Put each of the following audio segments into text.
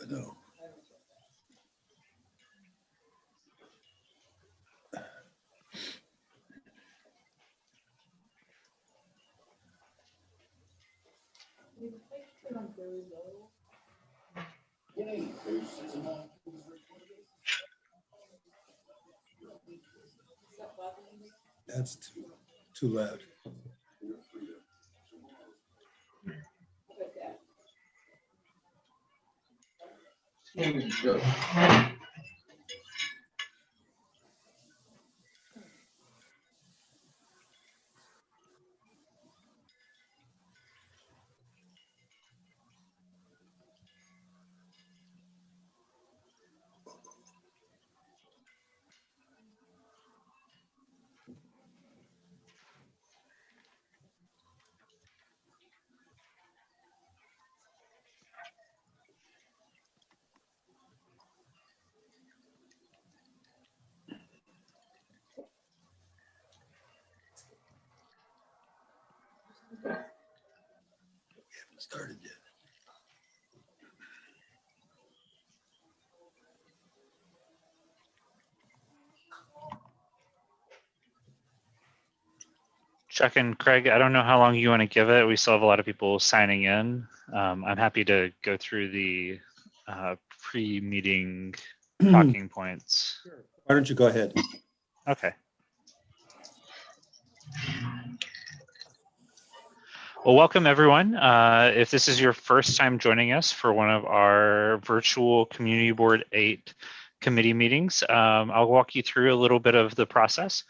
No. That's too loud. Started yet. Chuck and Craig, I don't know how long you want to give it. We still have a lot of people signing in. I'm happy to go through the pre-meeting talking points. Why don't you go ahead? Okay. Well, welcome everyone. If this is your first time joining us for one of our virtual Community Board 8 committee meetings, I'll walk you through a little bit of the process.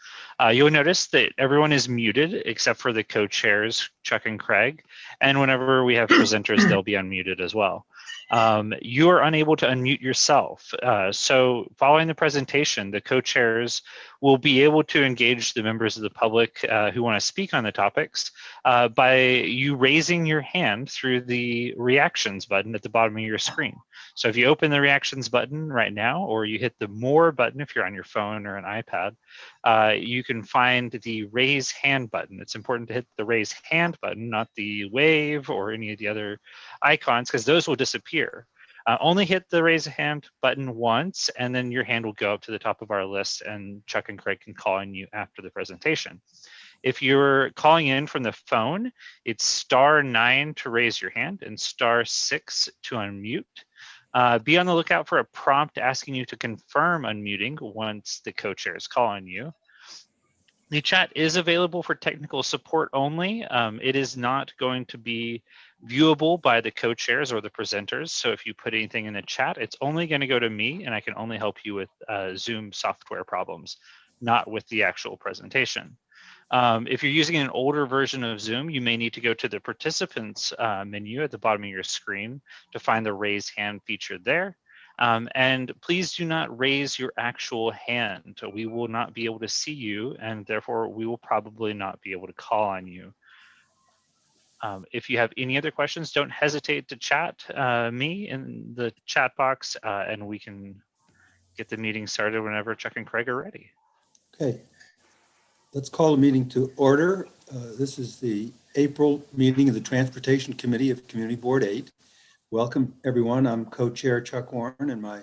You'll notice that everyone is muted except for the co-chairs, Chuck and Craig. And whenever we have presenters, they'll be unmuted as well. You are unable to unmute yourself. So following the presentation, the co-chairs will be able to engage the members of the public who want to speak on the topics by you raising your hand through the reactions button at the bottom of your screen. So if you open the reactions button right now, or you hit the more button if you're on your phone or an iPad, you can find the raise hand button. It's important to hit the raise hand button, not the wave or any of the other icons, because those will disappear. Only hit the raise hand button once, and then your hand will go up to the top of our list, and Chuck and Craig can call on you after the presentation. If you're calling in from the phone, it's *9 to raise your hand and *6 to unmute. Be on the lookout for a prompt asking you to confirm unmuting once the co-chairs call on you. The chat is available for technical support only. It is not going to be viewable by the co-chairs or the presenters. So if you put anything in the chat, it's only going to go to me, and I can only help you with Zoom software problems, not with the actual presentation. If you're using an older version of Zoom, you may need to go to the participants menu at the bottom of your screen to find the raise hand feature there. And please do not raise your actual hand. We will not be able to see you, and therefore we will probably not be able to call on you. If you have any other questions, don't hesitate to chat me in the chat box, and we can get the meeting started whenever Chuck and Craig are ready. Okay. Let's call the meeting to order. This is the April meeting of the Transportation Committee of Community Board 8. Welcome, everyone. I'm co-chair Chuck Warren, and my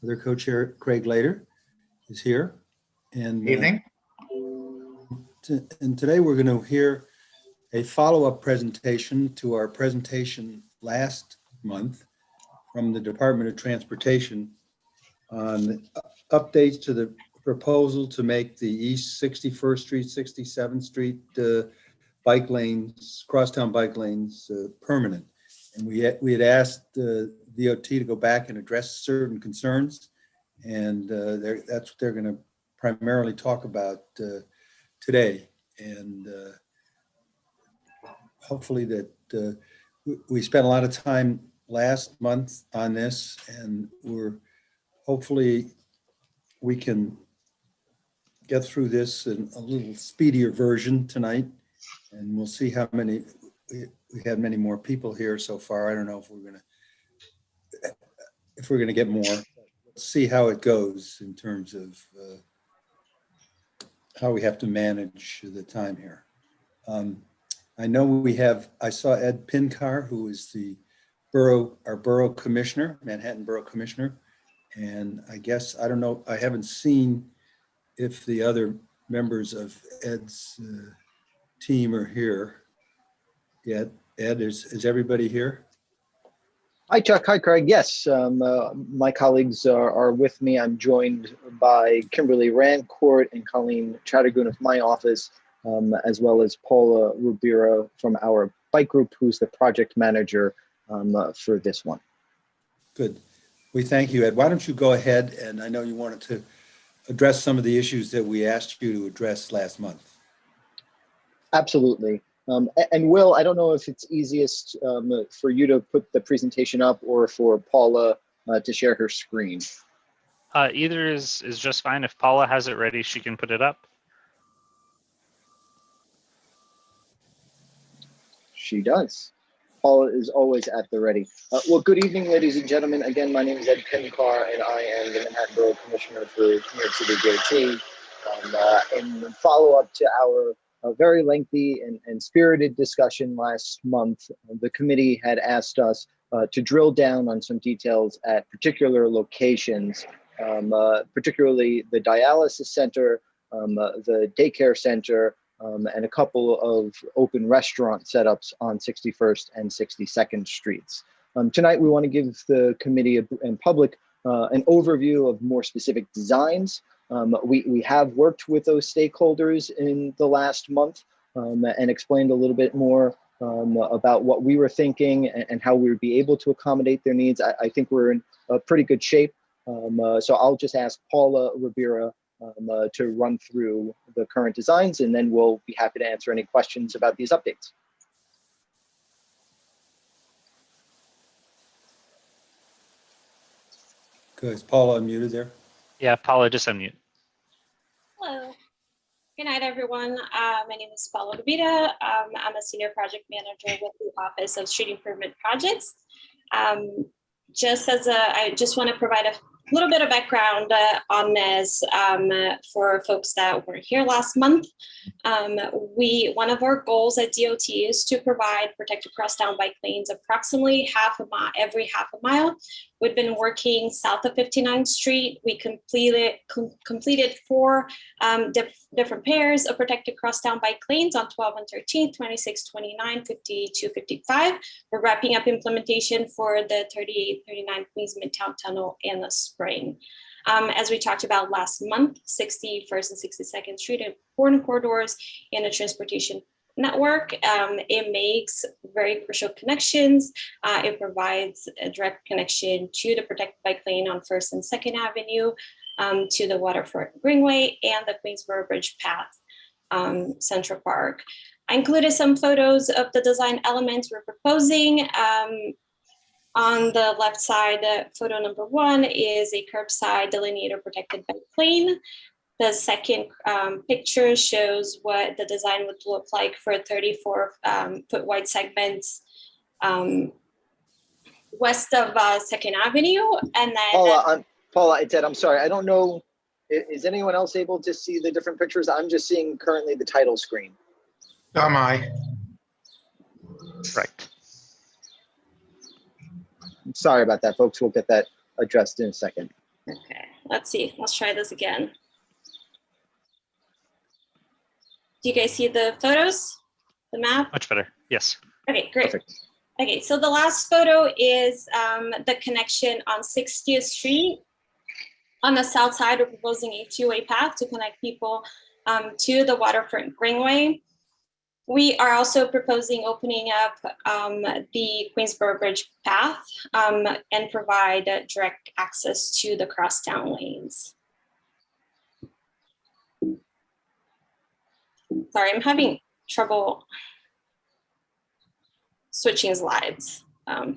other co-chair Craig Lader is here. And Evening. And today we're going to hear a follow-up presentation to our presentation last month from the Department of Transportation on updates to the proposal to make the East 61st Street, 67th Street bike lanes, crosstown bike lanes permanent. And we had asked the DOT to go back and address certain concerns. And that's what they're going to primarily talk about today. And hopefully that we spent a lot of time last month on this, and hopefully we can get through this in a little speedier version tonight, and we'll see how many, we had many more people here so far. I don't know if we're gonna get more. Let's see how it goes in terms of how we have to manage the time here. I know I saw Ed Pinkar, who is our borough commissioner, Manhattan Borough Commissioner. And I guess, I don't know, I haven't seen if the other members of Ed's team are here yet. Ed, is everybody here? Hi, Chuck. Hi, Craig. Yes, my colleagues are with me. I'm joined by Kimberly Rancourt and Colleen Chattergoon of my office, as well as Paula Rubira from our bike group, who's the project manager for this one. Good. We thank you, Ed. Why don't you go ahead, and I know you wanted to address some of the issues that we asked you to address last month. Absolutely. And Will, I don't know if it's easiest for you to put the presentation up or for Paula to share her screen. Either is just fine. If Paula has it ready, she can put it up. She does. Paula is always at the ready. Well, good evening, ladies and gentlemen. Again, my name is Ed Pinkar, and I am the Manhattan Borough Commissioner for New York City DOT. In follow-up to our very lengthy and spirited discussion last month, the committee had asked us to drill down on some details at particular locations, particularly the dialysis center, the daycare center, and a couple of open restaurant setups on 61st and 62nd Streets. Tonight, we want to give the committee and public an overview of more specific designs. We have worked with those stakeholders in the last month and explained a little bit more about what we were thinking and how we would be able to accommodate their needs. I think we're in a pretty good shape. So I'll just ask Paula Rubira to run through the current designs, and then we'll be happy to answer any questions about these updates. Good. Is Paula unmuted there? Yeah, Paula, just unmute. Hello. Good night, everyone. My name is Paula Rubira. I'm a senior project manager with the Office of Street Improvement Projects. I just want to provide a little bit of background on this for folks that weren't here last month. One of our goals at DOT is to provide protected crosstown bike lanes approximately every half a mile. We've been working south of 59th Street. We completed 4 different pairs of protected crosstown bike lanes on 12 and 13, 26, 29, 52, 55. We're wrapping up implementation for the 38, 39 Queens Midtown Tunnel in the spring. As we talked about last month, 61st and 62nd Street, important corridors in the transportation network. It makes very crucial connections. It provides a direct connection to the protected bike lane on 1st and 2nd Avenue, to the Waterfront Greenway and the Queensboro Bridge Path, Central Park. I included some photos of the design elements we're proposing. On the left side, photo number 1 is a curbside delineator protected bike lane. The second picture shows what the design would look like for 34-foot wide segments west of 2nd Avenue. And then Paula, it's Ed. I'm sorry. I don't know. Is anyone else able to see the different pictures? I'm just seeing currently the title screen. Am I? Right. Sorry about that, folks. We'll get that addressed in a second. okay, let's see. Let's try this again. Do you guys see the photos, the map? Much better. Yes. Okay, great. Perfect. Okay, so the last photo is the connection on 60th Street. On the south side, we're proposing a 2-way path to connect people to the Waterfront Greenway. We are also proposing opening up the Queensboro Bridge Path and provide direct access to the crosstown lanes. Sorry, I'm having trouble switching slides. I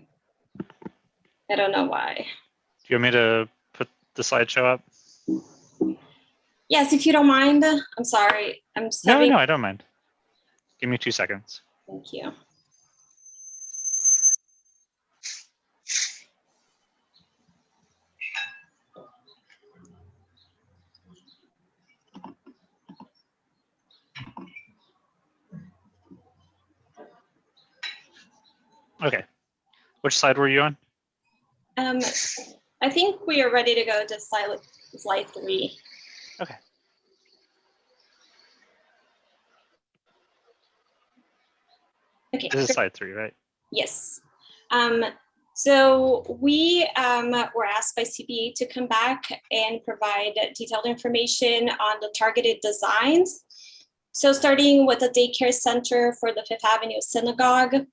don't know why. Do you want me to put the slideshow up? Yes, if you don't mind. I'm sorry. I'm just having... No, I don't mind. Give me 2 seconds. Thank you. Okay. Which slide were you on? I think we are ready to go to slide 3. Okay. Okay. This is slide 3, right? Yes. So we were asked by CB8 to come back and provide detailed information on the targeted designs. So starting with the daycare center for the Fifth Avenue Synagogue.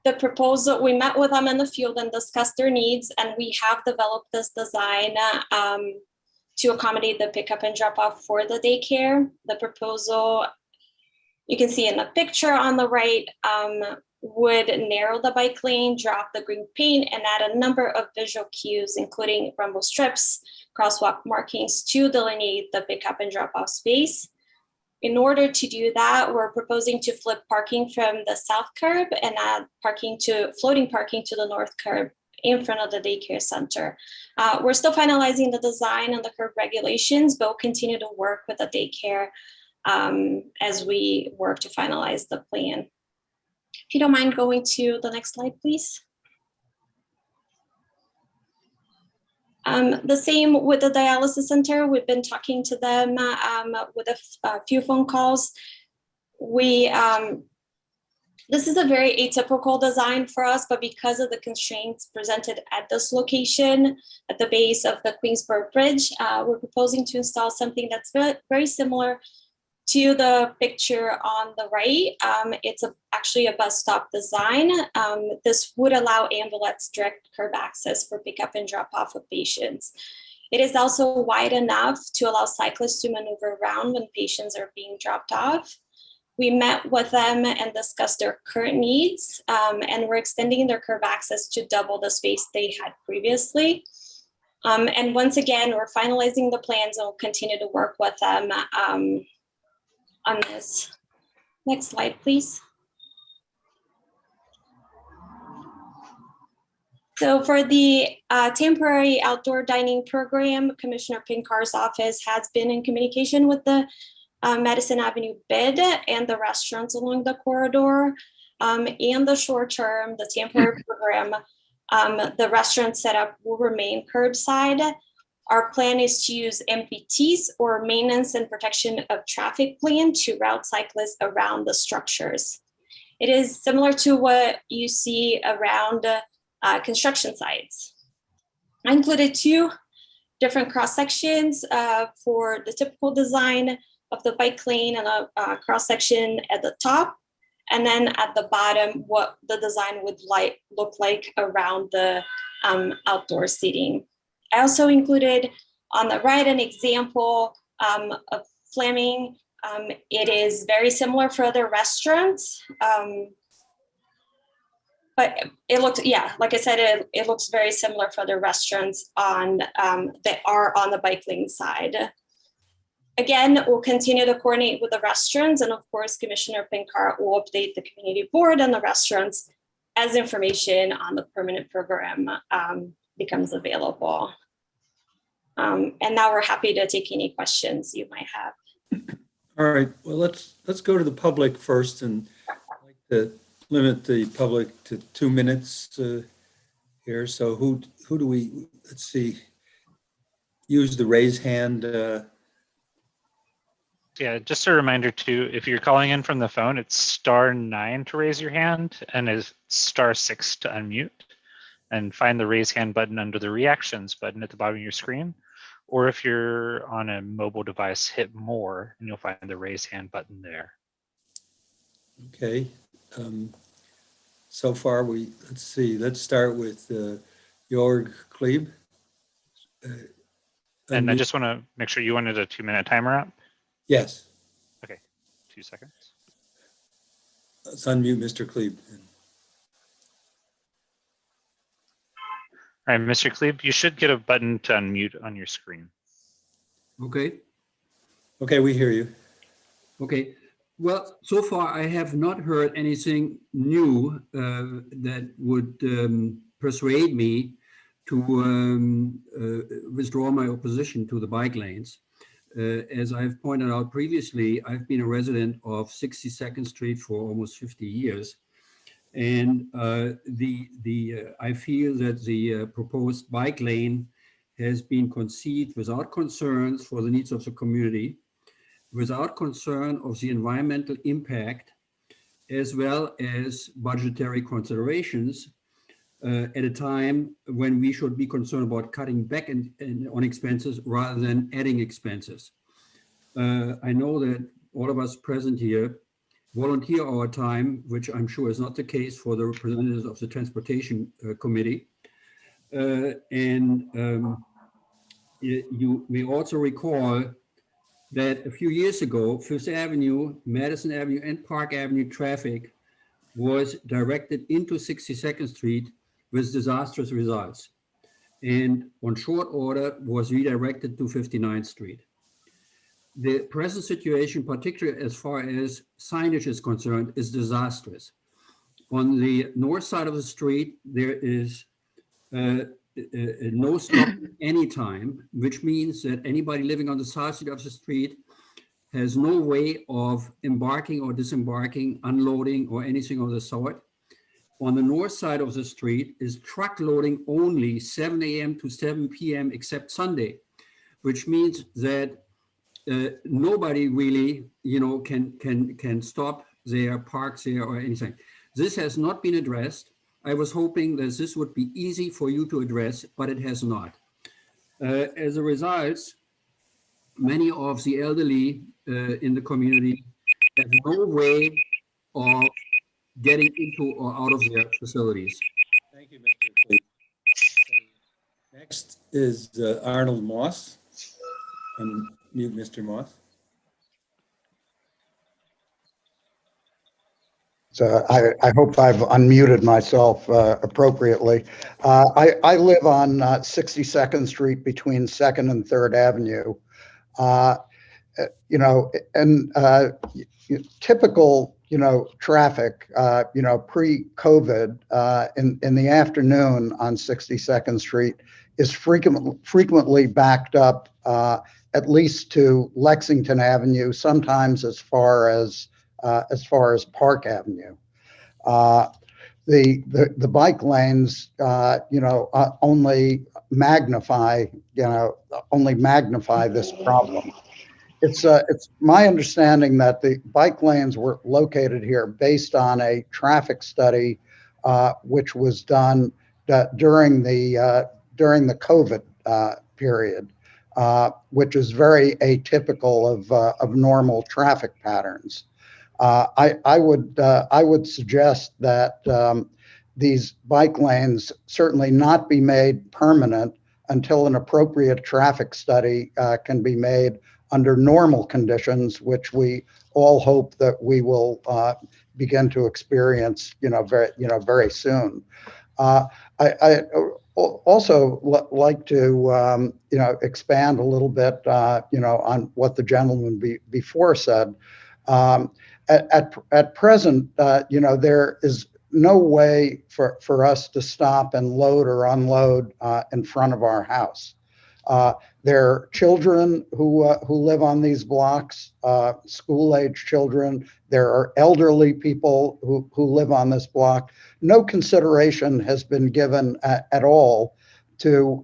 The proposal, we met with them in the field and discussed their needs, and we have developed this design to accommodate the pickup and drop off for the daycare. The proposal, you can see in the picture on the right, would narrow the bike lane, drop the green paint, and add a number of visual cues, including rumble strips, crosswalk markings to delineate the pickup and drop off space. In order to do that, we're proposing to flip parking from the south curb and add floating parking to the north curb in front of the daycare center. We're still finalizing the design and the curb regulations, but we'll continue to work with the daycare as we work to finalize the plan. If you don't mind going to the next slide, please. The same with the dialysis center. We've been talking to them with a few phone calls. This is a very atypical design for us, but because of the constraints presented at this location, at the base of the Queensborough Bridge, we're proposing to install something that's very similar to the picture on the right. It's actually a bus stop design. This would allow ambulance direct curb access for pickup and drop off of patients. It is also wide enough to allow cyclists to maneuver around when patients are being dropped off. We met with them and discussed their current needs, and we're extending their curb access to double the space they had previously. And once again, we're finalizing the plans and we'll continue to work with them on this. Next slide, please. So for the temporary outdoor dining program, Commissioner Pinkar's office has been in communication with the Madison Avenue bid and the restaurants along the corridor. In the short term, the temporary program, the restaurant setup will remain curbside. Our plan is to use MPTs, or maintenance and protection of traffic plan, to route cyclists around the structures. It is similar to what you see around construction sites. I included 2 different cross sections for the typical design of the bike lane, and a cross section at the top, and then at the bottom, what the design would look like around the outdoor seating. I also included on the right an example of Fleming. It is very similar for other restaurants, but it looks, yeah, like I said, it looks very similar for other restaurants that are on the bike lane side. Again, we'll continue to coordinate with the restaurants, and of course, Commissioner Pinkar will update the community board and the restaurants as information on the permanent program becomes available. And now we're happy to take any questions you might have. All right, well, let's go to the public first, and I'd like to limit the public to 2 minutes here. So who do we, let's see, use the raise hand? Yeah, just a reminder too, if you're calling in from the phone, it's *9 to raise your hand and is *6 to unmute. And find the raise hand button under the reactions button at the bottom of your screen. Or if you're on a mobile device, hit more and you'll find the raise hand button there. Okay. So far, let's see, let's start with Jorg Klebe. And I just want to make sure you wanted a 2-minute timer up. Yes. Okay, 2 seconds. Let's unmute Mr. Klebe. All right, Mr. Klebe, you should get a button to unmute on your screen. Okay. Okay, we hear you. Okay. Well, so far I have not heard anything new that would persuade me to withdraw my opposition to the bike lanes. As I've pointed out previously, I've been a resident of 62nd Street for almost 50 years. And I feel that the proposed bike lane has been conceived without concerns for the needs of the community, without concern of the environmental impact, as well as budgetary considerations at a time when we should be concerned about cutting back on expenses rather than adding expenses. I know that all of us present here volunteer our time, which I'm sure is not the case for the representatives of the Transportation Committee. You may also recall that a few years ago, Fifth Avenue, Madison Avenue, and Park Avenue traffic was directed into 62nd Street with disastrous results, and on short order was redirected to 59th Street. The present situation, particularly as far as signage is concerned, is disastrous. On the north side of the street, there is no stop anytime, which means that anybody living on the south side of the street has no way of embarking or disembarking, unloading, or anything of the sort. On the north side of the street is truck loading only 7 a.m. to 7 p.m. except Sunday, which means that nobody really, can stop there, park there, or anything. This has not been addressed. I was hoping that this would be easy for you to address, but it has not. As a result, many of the elderly in the community have no way of getting into or out of their facilities. Thank you, Mr. Cleese. Next is Arnold Moss. Unmute Mr. Moss. So I hope I've unmuted myself appropriately. I live on 62nd Street between 2nd and 3rd Avenue. Typical, traffic, pre-COVID in the afternoon on 62nd Street is frequently backed up at least to Lexington Avenue, sometimes as far as Park Avenue. The bike lanes, only magnify this problem. It's my understanding that the bike lanes were located here based on a traffic study, which was done during the COVID period, which is very atypical of normal traffic patterns. I would suggest that these bike lanes certainly not be made permanent until an appropriate traffic study can be made under normal conditions, which we all hope that we will begin to experience, very soon. I also like to, expand a little bit, on what the gentleman before said. At present, there is no way for us to stop and load or unload in front of our house. There are children who live on these blocks, school-age children. There are elderly people who live on this block. No consideration has been given at all to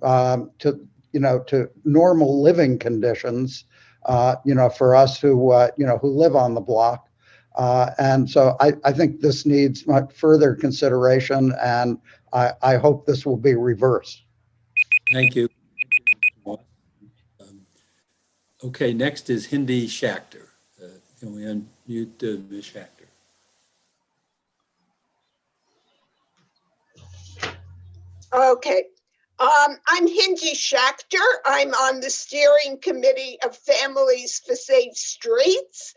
normal living conditions, for us who live on the block. And so I think this needs further consideration, and I hope this will be reversed. Thank you. Okay, next is Hindi Shakhtar. Can we unmute Ms. Shakhtar? Okay. I'm Hindi Shakhtar. I'm on the steering committee of Families for Safe Streets.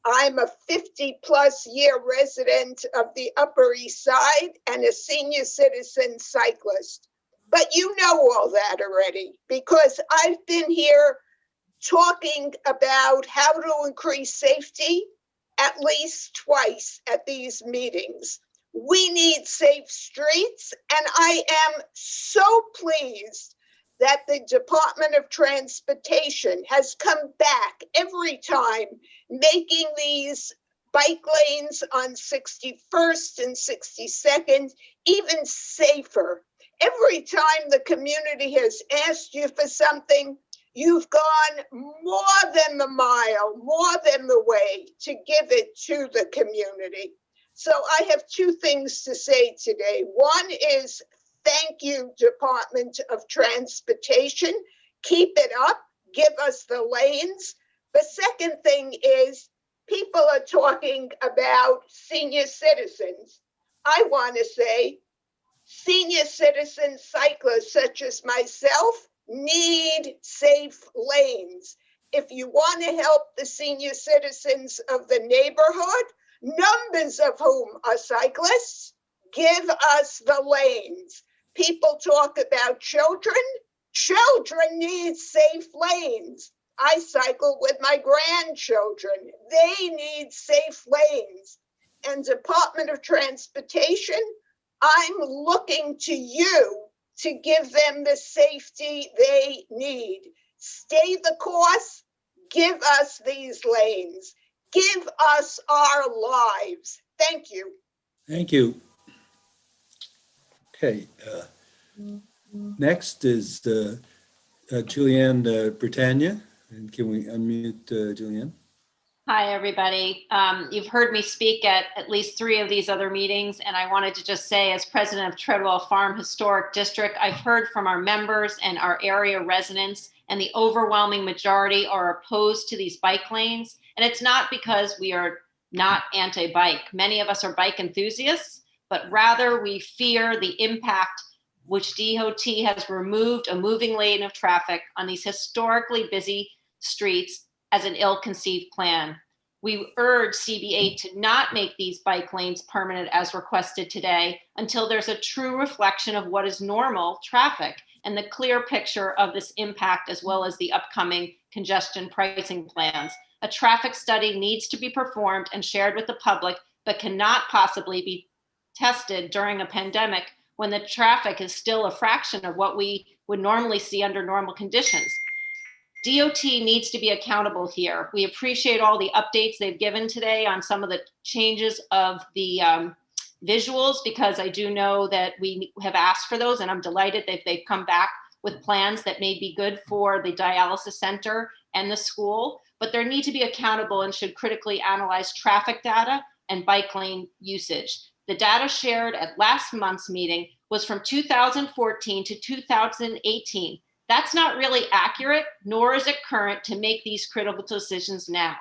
I'm a 50+ year resident of the Upper East Side and a senior citizen cyclist. But you know all that already, because I've been here talking about how to increase safety at least twice at these meetings. We need safe streets, and I am so pleased that the Department of Transportation has come back every time, making these bike lanes on 61st and 62nd, even safer. Every time the community has asked you for something, you've gone more than the mile, more than the way to give it to the community. So I have two things to say today. One is thank you, Department of Transportation. Keep it up, give us the lanes. The second thing is people are talking about senior citizens. I want to say senior citizen cyclists such as myself need safe lanes. If you want to help the senior citizens of the neighborhood, numbers of whom are cyclists, give us the lanes. People talk about children. Children need safe lanes. I cycle with my grandchildren. They need safe lanes. And Department of Transportation, I'm looking to you to give them the safety they need. Stay the course, give us these lanes, give us our lives. Thank you. Thank you. Okay. Next is Julianne Britannia. And can we unmute Julianne? Hi, everybody. You've heard me speak at least 3 of these other meetings, and I wanted to just say, as president of Treadwell Farm Historic District, I've heard from our members and our area residents, and the overwhelming majority are opposed to these bike lanes. And it's not because we are not anti-bike. Many of us are bike enthusiasts, but rather we fear the impact which DOT has removed a moving lane of traffic on these historically busy streets as an ill-conceived plan. We urge CB8 to not make these bike lanes permanent as requested today until there's a true reflection of what is normal traffic and the clear picture of this impact, as well as the upcoming congestion pricing plans. A traffic study needs to be performed and shared with the public, but cannot possibly be tested during a pandemic when the traffic is still a fraction of what we would normally see under normal conditions. DOT needs to be accountable here. We appreciate all the updates they've given today on some of the changes of the visuals, because I do know that we have asked for those, and I'm delighted that they've come back with plans that may be good for the dialysis center and the school, but there need to be accountable and should critically analyze traffic data and bike lane usage. The data shared at last month's meeting was from 2014 to 2018. That's not really accurate, nor is it current to make these critical decisions now.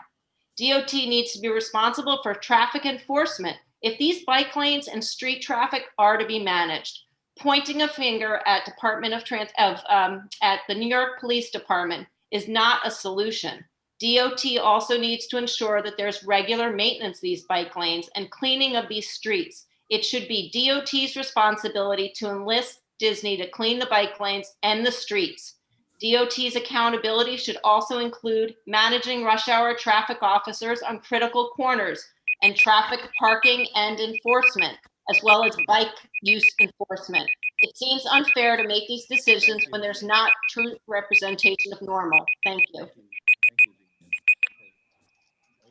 DOT needs to be responsible for traffic enforcement if these bike lanes and street traffic are to be managed. Pointing a finger at at the New York Police Department is not a solution. DOT also needs to ensure that there's regular maintenance of these bike lanes and cleaning of these streets. It should be DOT's responsibility to enlist Disney to clean the bike lanes and the streets. DOT's accountability should also include managing rush hour traffic officers on critical corners and traffic parking and enforcement, as well as bike use enforcement. It seems unfair to make these decisions when there's not true representation of normal. Thank you.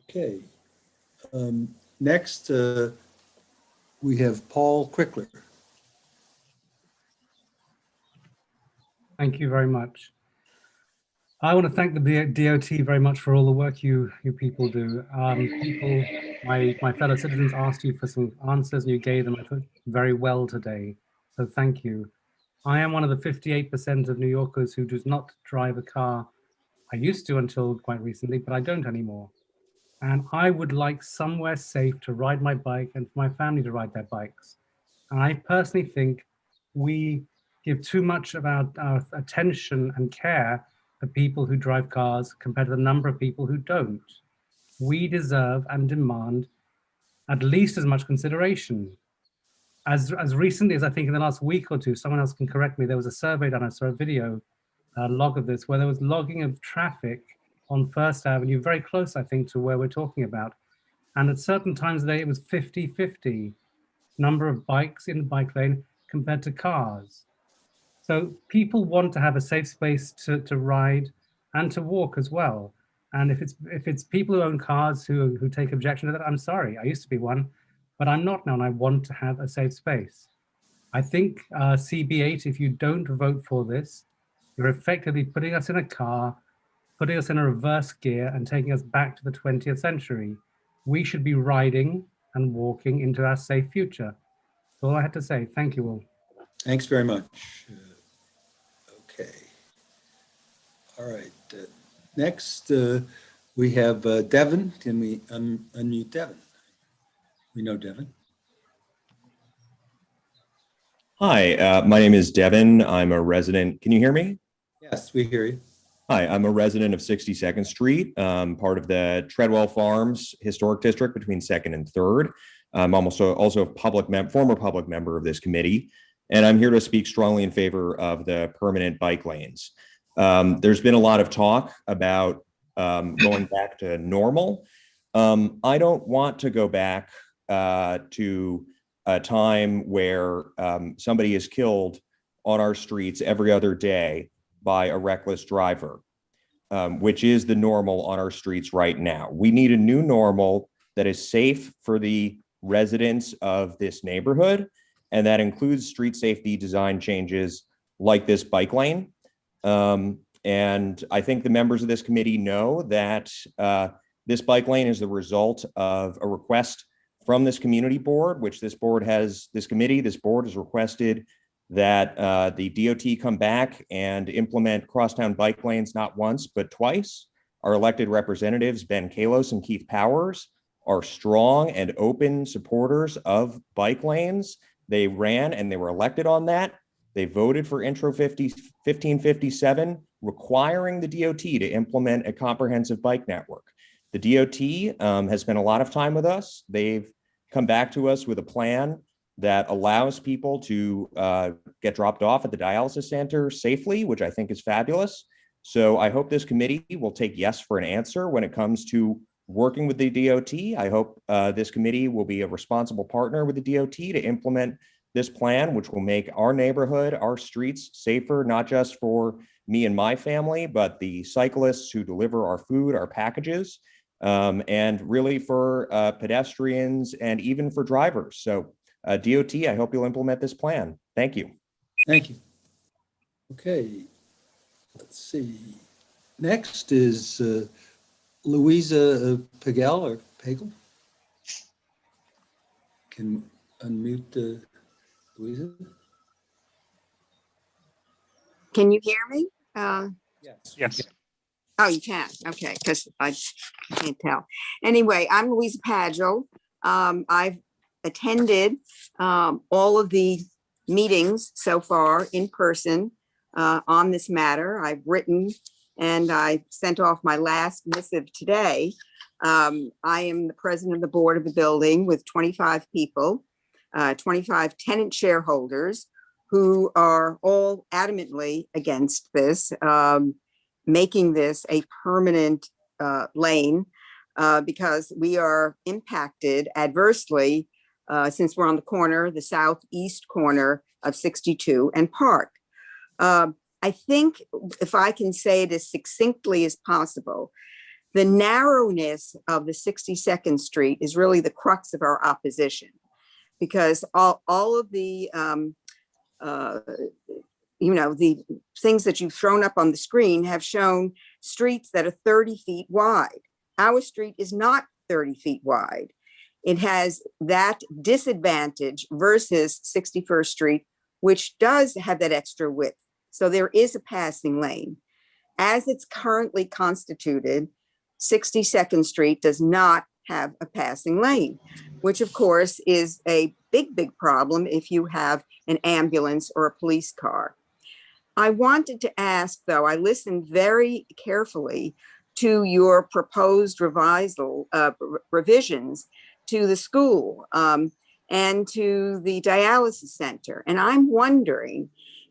Okay. Next, we have Paul Crickler. Thank you very much. I want to thank the DOT very much for all the work you people do. My fellow citizens asked you for some answers and you gave them very well today. So thank you. I am one of the 58% of New Yorkers who does not drive a car. I used to until quite recently, but I don't anymore. And I would like somewhere safe to ride my bike and for my family to ride their bikes. And I personally think we give too much of our attention and care to people who drive cars compared to the number of people who don't. We deserve and demand at least as much consideration. As recently as I think in the last week or two, someone else can correct me, there was a survey done, I saw a video log of this, where there was logging of traffic on First Avenue, very close, I think, to where we're talking about. And at certain times of the day, it was 50-50 number of bikes in the bike lane compared to cars. So people want to have a safe space to ride and to walk as well. And if it's people who own cars who take objection to that, I'm sorry. I used to be one, but I'm not now, and I want to have a safe space. I think CB8, if you don't vote for this, you're effectively putting us in a car, putting us in a reverse gear and taking us back to the 20th century. We should be riding and walking into our safe future. That's all I had to say. Thank you all. Thanks very much. Okay. All right. Next, we have Devin. Can we unmute Devin? We know Devin. Hi, my name is Devin. I'm a resident. Can you hear me? Yes, we hear you. Hi, I'm a resident of 62nd Street, part of the Treadwell Farms Historic District between 2nd and 3rd. I'm also a former public member of this committee, and I'm here to speak strongly in favor of the permanent bike lanes. There's been a lot of talk about going back to normal. I don't want to go back to a time where somebody is killed on our streets every other day by a reckless driver, which is the normal on our streets right now. We need a new normal that is safe for the residents of this neighborhood, and that includes street safety design changes like this bike lane. And I think the members of this committee know that this bike lane is the result of a request from this community board, which this board has requested that the DOT come back and implement crosstown bike lanes not once, but twice. Our elected representatives, Ben Kalos and Keith Powers, are strong and open supporters of bike lanes. They ran and they were elected on that. They voted for Intro 1557, requiring the DOT to implement a comprehensive bike network. The DOT has spent a lot of time with us. They've come back to us with a plan that allows people to get dropped off at the dialysis center safely, which I think is fabulous. So I hope this committee will take yes for an answer when it comes to working with the DOT. I hope this committee will be a responsible partner with the DOT to implement this plan, which will make our neighborhood, our streets safer, not just for me and my family, but the cyclists who deliver our food, our packages, and really for pedestrians and even for drivers. So DOT, I hope you'll implement this plan. Thank you. Thank you. Okay, let's see. Next is Louisa Pagel or Pagel. Can unmute Louisa. Can you hear me? Yes. Yes. Oh, you can. Okay, because I can't tell. Anyway, I'm Louisa Pagel. I've attended all of the meetings so far in person on this matter. I've written and I sent off my last missive today. I am the president of the board of the building with 25 people, 25 tenant shareholders who are all adamantly against this, making this a permanent lane because we are impacted adversely since we're on the corner, the southeast corner of 62 and Park. I think if I can say it as succinctly as possible, the narrowness of the 62nd Street is really the crux of our opposition, because all of the the things that you've thrown up on the screen have shown streets that are 30 feet wide. Our street is not 30 feet wide. It has that disadvantage versus 61st Street, which does have that extra width. So there is a passing lane. As it's currently constituted, 62nd Street does not have a passing lane, which of course is a big problem if you have an ambulance or a police car. I wanted to ask, though, I listened very carefully to your proposed revisions to the school and to the dialysis center. And I'm wondering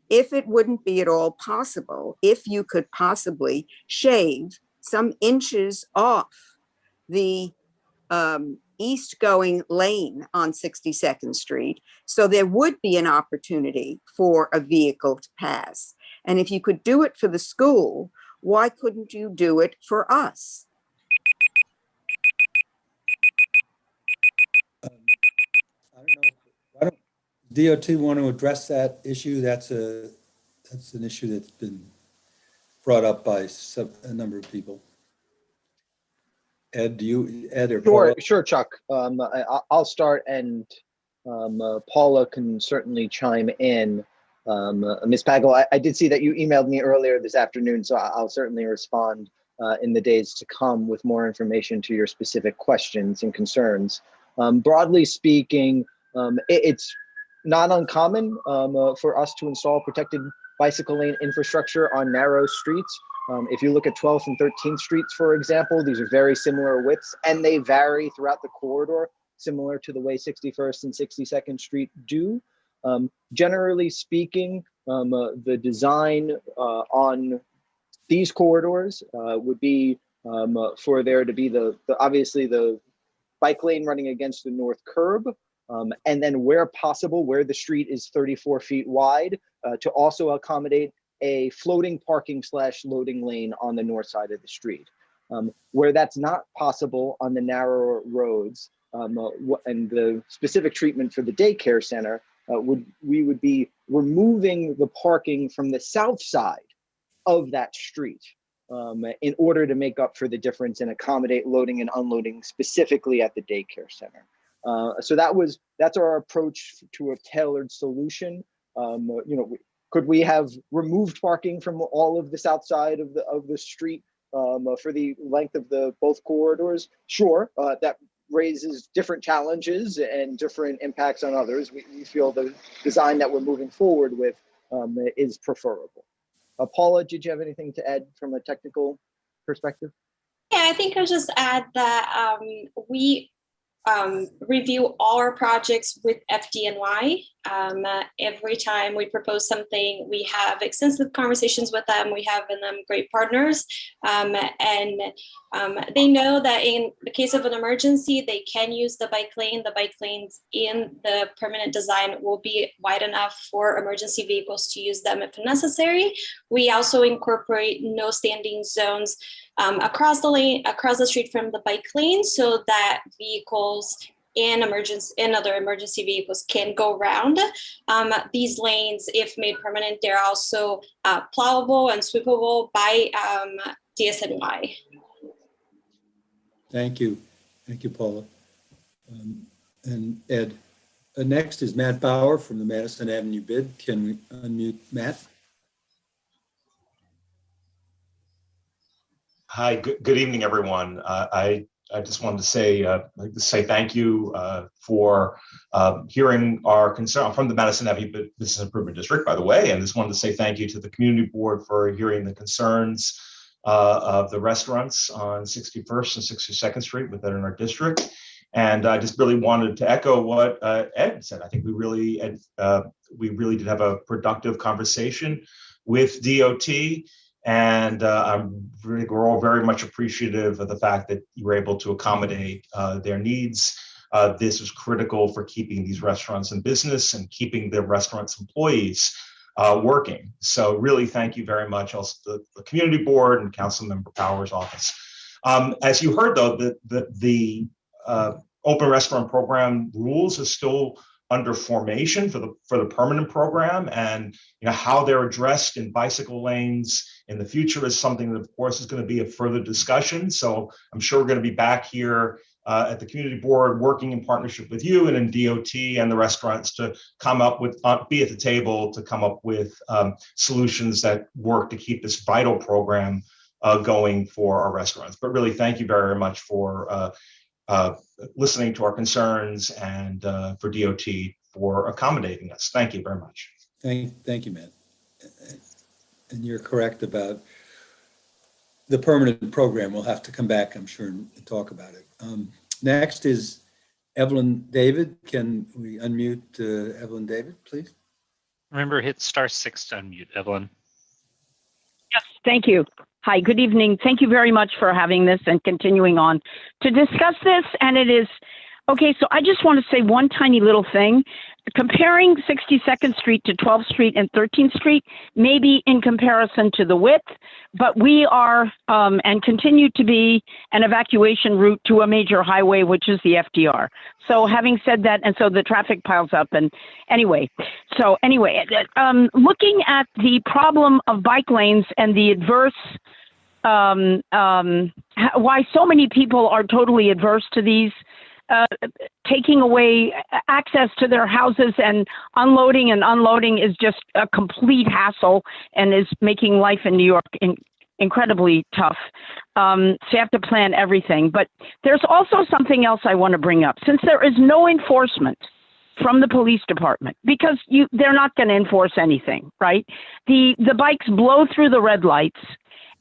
if it wouldn't be at all possible, if you could possibly shave some inches off the east-going lane on 62nd Street, so there would be an opportunity for a vehicle to pass. And if you could do it for the school, why couldn't you do it for us? I don't know. Why don't DOT want to address that issue? That's an issue that's been brought up by a number of people. Ed, Ed or Paula? Sure, Chuck. I'll start, and Paula can certainly chime in. Ms. Pagel, I did see that you emailed me earlier this afternoon, so I'll certainly respond in the days to come with more information to your specific questions and concerns. Broadly speaking, it's not uncommon for us to install protected bicycle lane infrastructure on narrow streets. If you look at 12th and 13th streets, for example, these are very similar widths, and they vary throughout the corridor, similar to the way 61st and 62nd Street do. Generally speaking, the design on these corridors would be for there to be obviously the bike lane running against the north curb, and then where possible, where the street is 34 feet wide, to also accommodate a floating parking / loading lane on the north side of the street. Where that's not possible on the narrower roads, and the specific treatment for the daycare center, we would be removing the parking from the south side of that street in order to make up for the difference and accommodate loading and unloading specifically at the daycare center. So that's our approach to a tailored solution. Could we have removed parking from all of the south side of the street for the length of both corridors? Sure, that raises different challenges and different impacts on others. We feel the design that we're moving forward with is preferable. Paula, did you have anything to add from a technical perspective? Yeah, I think I'll just add that we review all our projects with FDNY. Every time we propose something, we have extensive conversations with them. We have in them great partners, and they know that in the case of an emergency, they can use the bike lane. The bike lanes in the permanent design will be wide enough for emergency vehicles to use them if necessary. We also incorporate no standing zones across the street from the bike lane, so that vehicles and other emergency vehicles can go around. These lanes, if made permanent, they're also plowable and sweepable by DSNY. Thank you, Paula. And Ed. Next is Matt Bauer from the Madison Avenue Bid. Can we unmute Matt? Hi, good evening, everyone. I just wanted to say thank you for hearing our concern from the Madison Avenue Business Improvement District, by the way, and just wanted to say thank you to the community board for hearing the concerns of the restaurants on 61st and 62nd Street within our district. And I just really wanted to echo what Ed said. I think we really did have a productive conversation with DOT. And we're all very much appreciative of the fact that you were able to accommodate their needs. This is critical for keeping these restaurants in business and keeping the restaurants' employees working. So really, thank you very much, also the community board and Councilmember Power's office. As you heard, though, the open restaurant program rules are still under formation for the permanent program, and how they're addressed in bicycle lanes in the future is something that, of course, is going to be a further discussion. So I'm sure we're going to be back here at the community board working in partnership with you and in DOT and the restaurants to come up with, be at the table to come up with solutions that work to keep this vital program going for our restaurants. But really, thank you very much for listening to our concerns and for DOT for accommodating us. Thank you very much. Thank you, Matt. And you're correct about the permanent program. We'll have to come back, I'm sure, and talk about it. Next is Evelyn David. Can we unmute Evelyn David, please? Remember, hit *6 to unmute, Evelyn. Yes, thank you. Hi, good evening. Thank you very much for having this and continuing on to discuss this. And it is, okay, so I just want to say one tiny little thing. comparing 62nd Street to 12th Street and 13th Street, maybe in comparison to the width, but we are and continue to be an evacuation route to a major highway, which is the FDR. So having said that, and so the traffic piles up, and anyway, looking at the problem of bike lanes and the adverse, why so many people are totally adverse to these, taking away access to their houses and unloading is just a complete hassle and is making life in New York incredibly tough. So you have to plan everything. But there's also something else I want to bring up. Since there is no enforcement from the police department, because they're not going to enforce anything, right? The bikes blow through the red lights.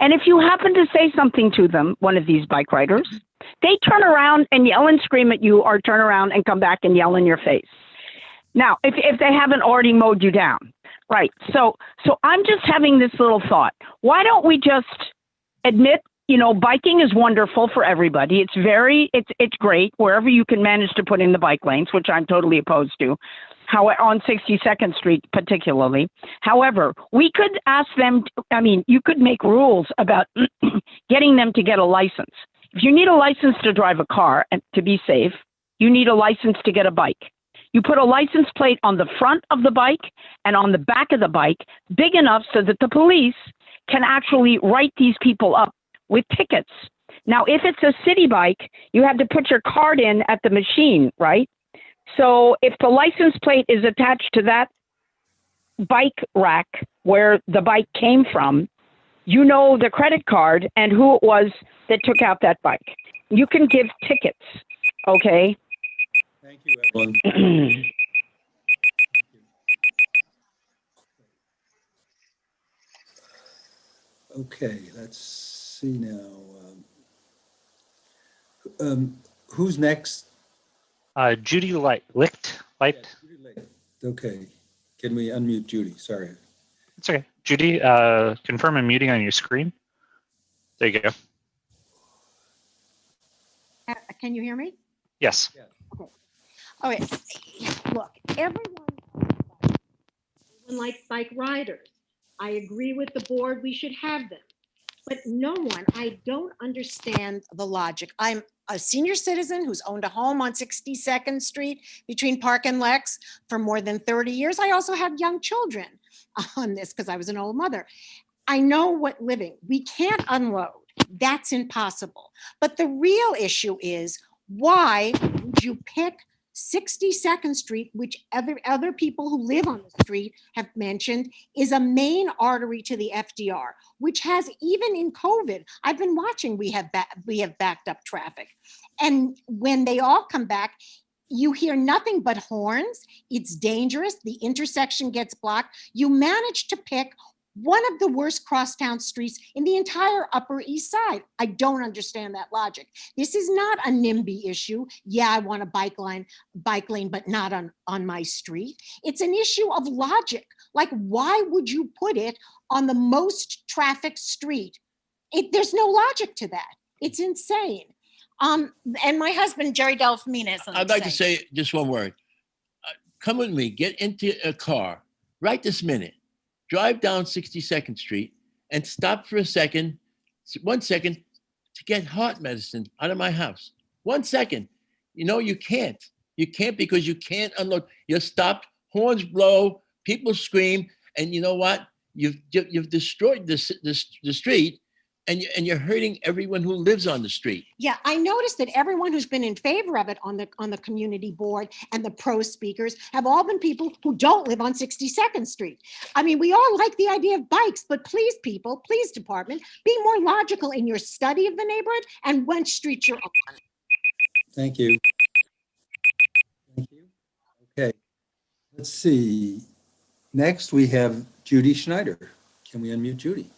And if you happen to say something to them, one of these bike riders, they turn around and yell and scream at you, or turn around and come back and yell in your face. Now, if they haven't already mowed you down, right? So I'm just having this little thought. Why don't we just admit, biking is wonderful for everybody. It's great wherever you can manage to put in the bike lanes, which I'm totally opposed to. On 62nd Street particularly. However, we could ask them, you could make rules about getting them to get a license. If you need a license to drive a car and to be safe, you need a license to get a bike. You put a license plate on the front of the bike and on the back of the bike, big enough so that the police can actually write these people up with tickets. Now, if it's a city bike, you have to put your card in at the machine, right? So if the license plate is attached to that bike rack where the bike came from, you know the credit card and who it was that took out that bike. You can give tickets, okay? Thank you, Evelyn. Okay, let's see now. Who's next? Judy Licht. Okay, can we unmute Judy? Sorry. It's okay. Judy, confirm unmuting on your screen. There you go. Can you hear me? Yes. Okay. Look, everyone likes bike riders. I agree with the board. We should have them. But I don't understand the logic. I'm a senior citizen who's owned a home on 62nd Street between Park and Lex for more than 30 years. I also have young children on this because I was an old mother. I know what living. We can't unload. That's impossible. But the real issue is, why would you pick 62nd Street, which other people who live on the street have mentioned, is a main artery to the FDR, which has, even in COVID, I've been watching, we have backed up traffic. And when they all come back, you hear nothing but horns. It's dangerous. The intersection gets blocked. You manage to pick one of the worst crosstown streets in the entire Upper East Side. I don't understand that logic. This is not a NIMBY issue. Yeah, I want a bike lane, but not on my street. It's an issue of logic. Like, why would you put it on the most trafficked street? There's no logic to that. It's insane. And my husband, Jerry Delfamina, has something I'd like to say just one word. Come with me, get into a car right this minute. Drive down 62nd Street and stop for 1 second, to get heart medicine out of my house. 1 second. You can't. You can't, because you can't unload. You're stopped, horns blow, people scream, and you know what? You've destroyed the street, and you're hurting everyone who lives on the street. Yeah, I noticed that everyone who's been in favor of it on the community board and the pro speakers have all been people who don't live on 62nd Street. I mean, we all like the idea of bikes, but please, people, please, department, be more logical in your study of the neighborhood and which street you're on. Thank you. Thank you. Okay, let's see. Next, we have Judy Schneider. Can we unmute Judy?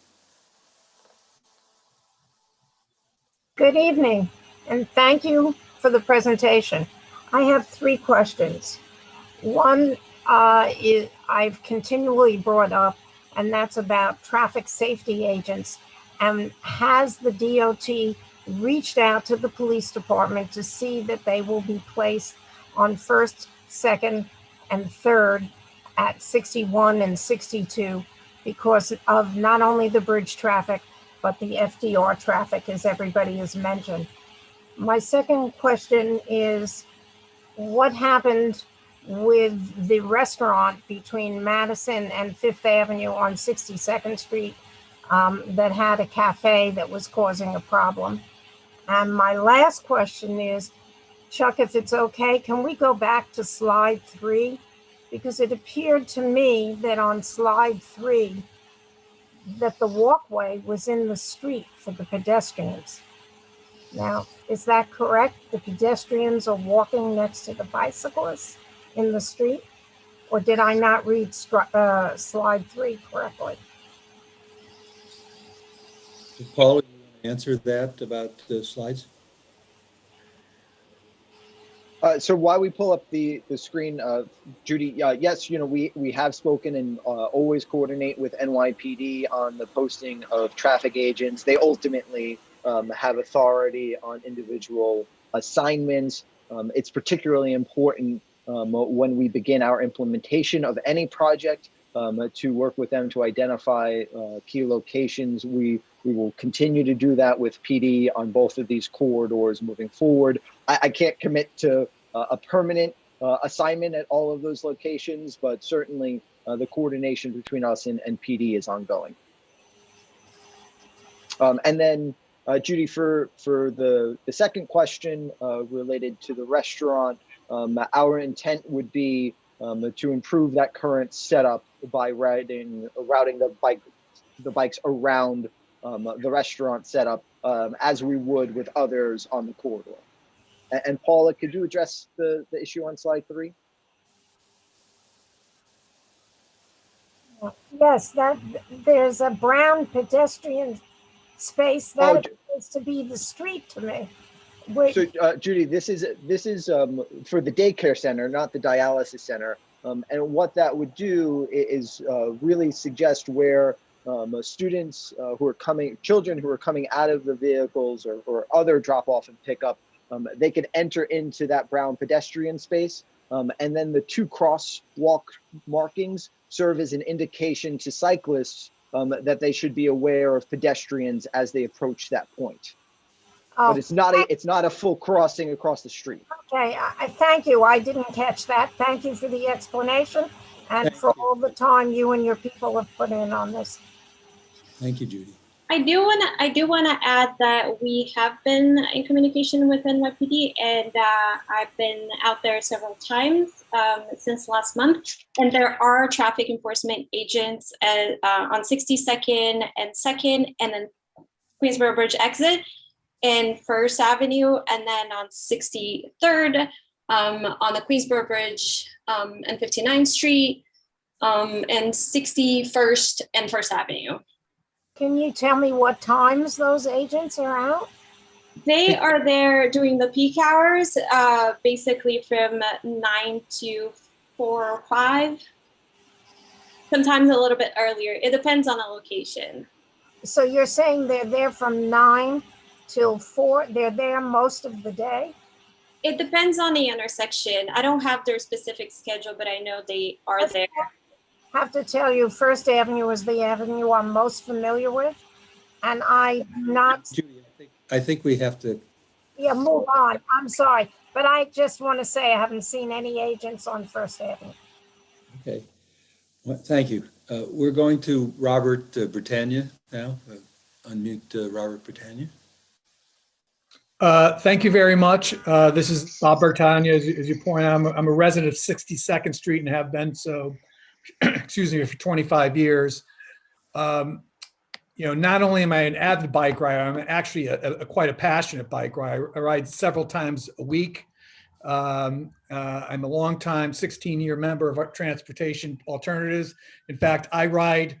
Good evening, and thank you for the presentation. I have 3 questions. One is I've continually brought up, and that's about traffic safety agents. And has the DOT reached out to the police department to see that they will be placed on first, second, and 3rd at 61 and 62 because of not only the bridge traffic, but the FDR traffic, as everybody has mentioned. My second question is, what happened with the restaurant between Madison and 5th Avenue on 62nd Street that had a cafe that was causing a problem? And my last question is, Chuck, if it's okay, can we go back to slide 3? Because it appeared to me that on slide 3, that the walkway was in the street for the pedestrians. Now, is that correct? The pedestrians are walking next to the bicyclists in the street? Or did I not read slide 3 correctly? Paul, you want to answer that about the slides? So while we pull up the screen, Judy, yes, we have spoken and always coordinate with NYPD on the posting of traffic agents. They ultimately have authority on individual assignments. It's particularly important when we begin our implementation of any project to work with them to identify key locations. We will continue to do that with PD on both of these corridors moving forward. I can't commit to a permanent assignment at all of those locations, but certainly the coordination between us and PD is ongoing. And then Judy, for the second question related to the restaurant, our intent would be to improve that current setup by routing the bikes around the restaurant setup as we would with others on the corridor. And Paula, could you address the issue on slide 3? Yes, that there's a brown pedestrian space that appears to be the street to me. So Judy, this is for the daycare center, not the dialysis center. And what that would do is really suggest where students children who are coming out of the vehicles or other drop off and pickup, they could enter into that brown pedestrian space. And then the 2 crosswalk markings serve as an indication to cyclists that they should be aware of pedestrians as they approach that point. But it's not a full crossing across the street. Okay, I thank you. I didn't catch that. Thank you for the explanation and for all the time you and your people have put in on this. Thank you, Judy. I do want to add that we have been in communication with NYPD, and I've been out there several times since last month. And there are traffic enforcement agents on 62nd and 2nd, and then Queensboro Bridge exit, and 1st Avenue, and then on 63rd on the Queensboro Bridge and 59th Street, and 61st and 1st Avenue. Can you tell me what times those agents are out? They are there during the peak hours, basically from 9 to 4 or 5. Sometimes a little bit earlier. It depends on the location. So you're saying they're there from 9 till 4? They're there most of the day? It depends on the intersection. I don't have their specific schedule, but I know they are there. I have to tell you, 1st Avenue is the avenue I'm most familiar with. And I not... Judy, I think we have to... Yeah, move on. I'm sorry. But I just want to say I haven't seen any agents on 1st Avenue. Okay. Well, thank you. We're going to Robert Britannia now. Unmute Robert Britannia. Thank you very much. This is Bob Britannia. As you point out, I'm a resident of 62nd Street and have been so, excuse me, for 25 years. Not only am I an avid bike rider, I'm actually quite a passionate bike rider. I ride several times a week. I'm a longtime 16-year member of Transportation Alternatives. In fact, I ride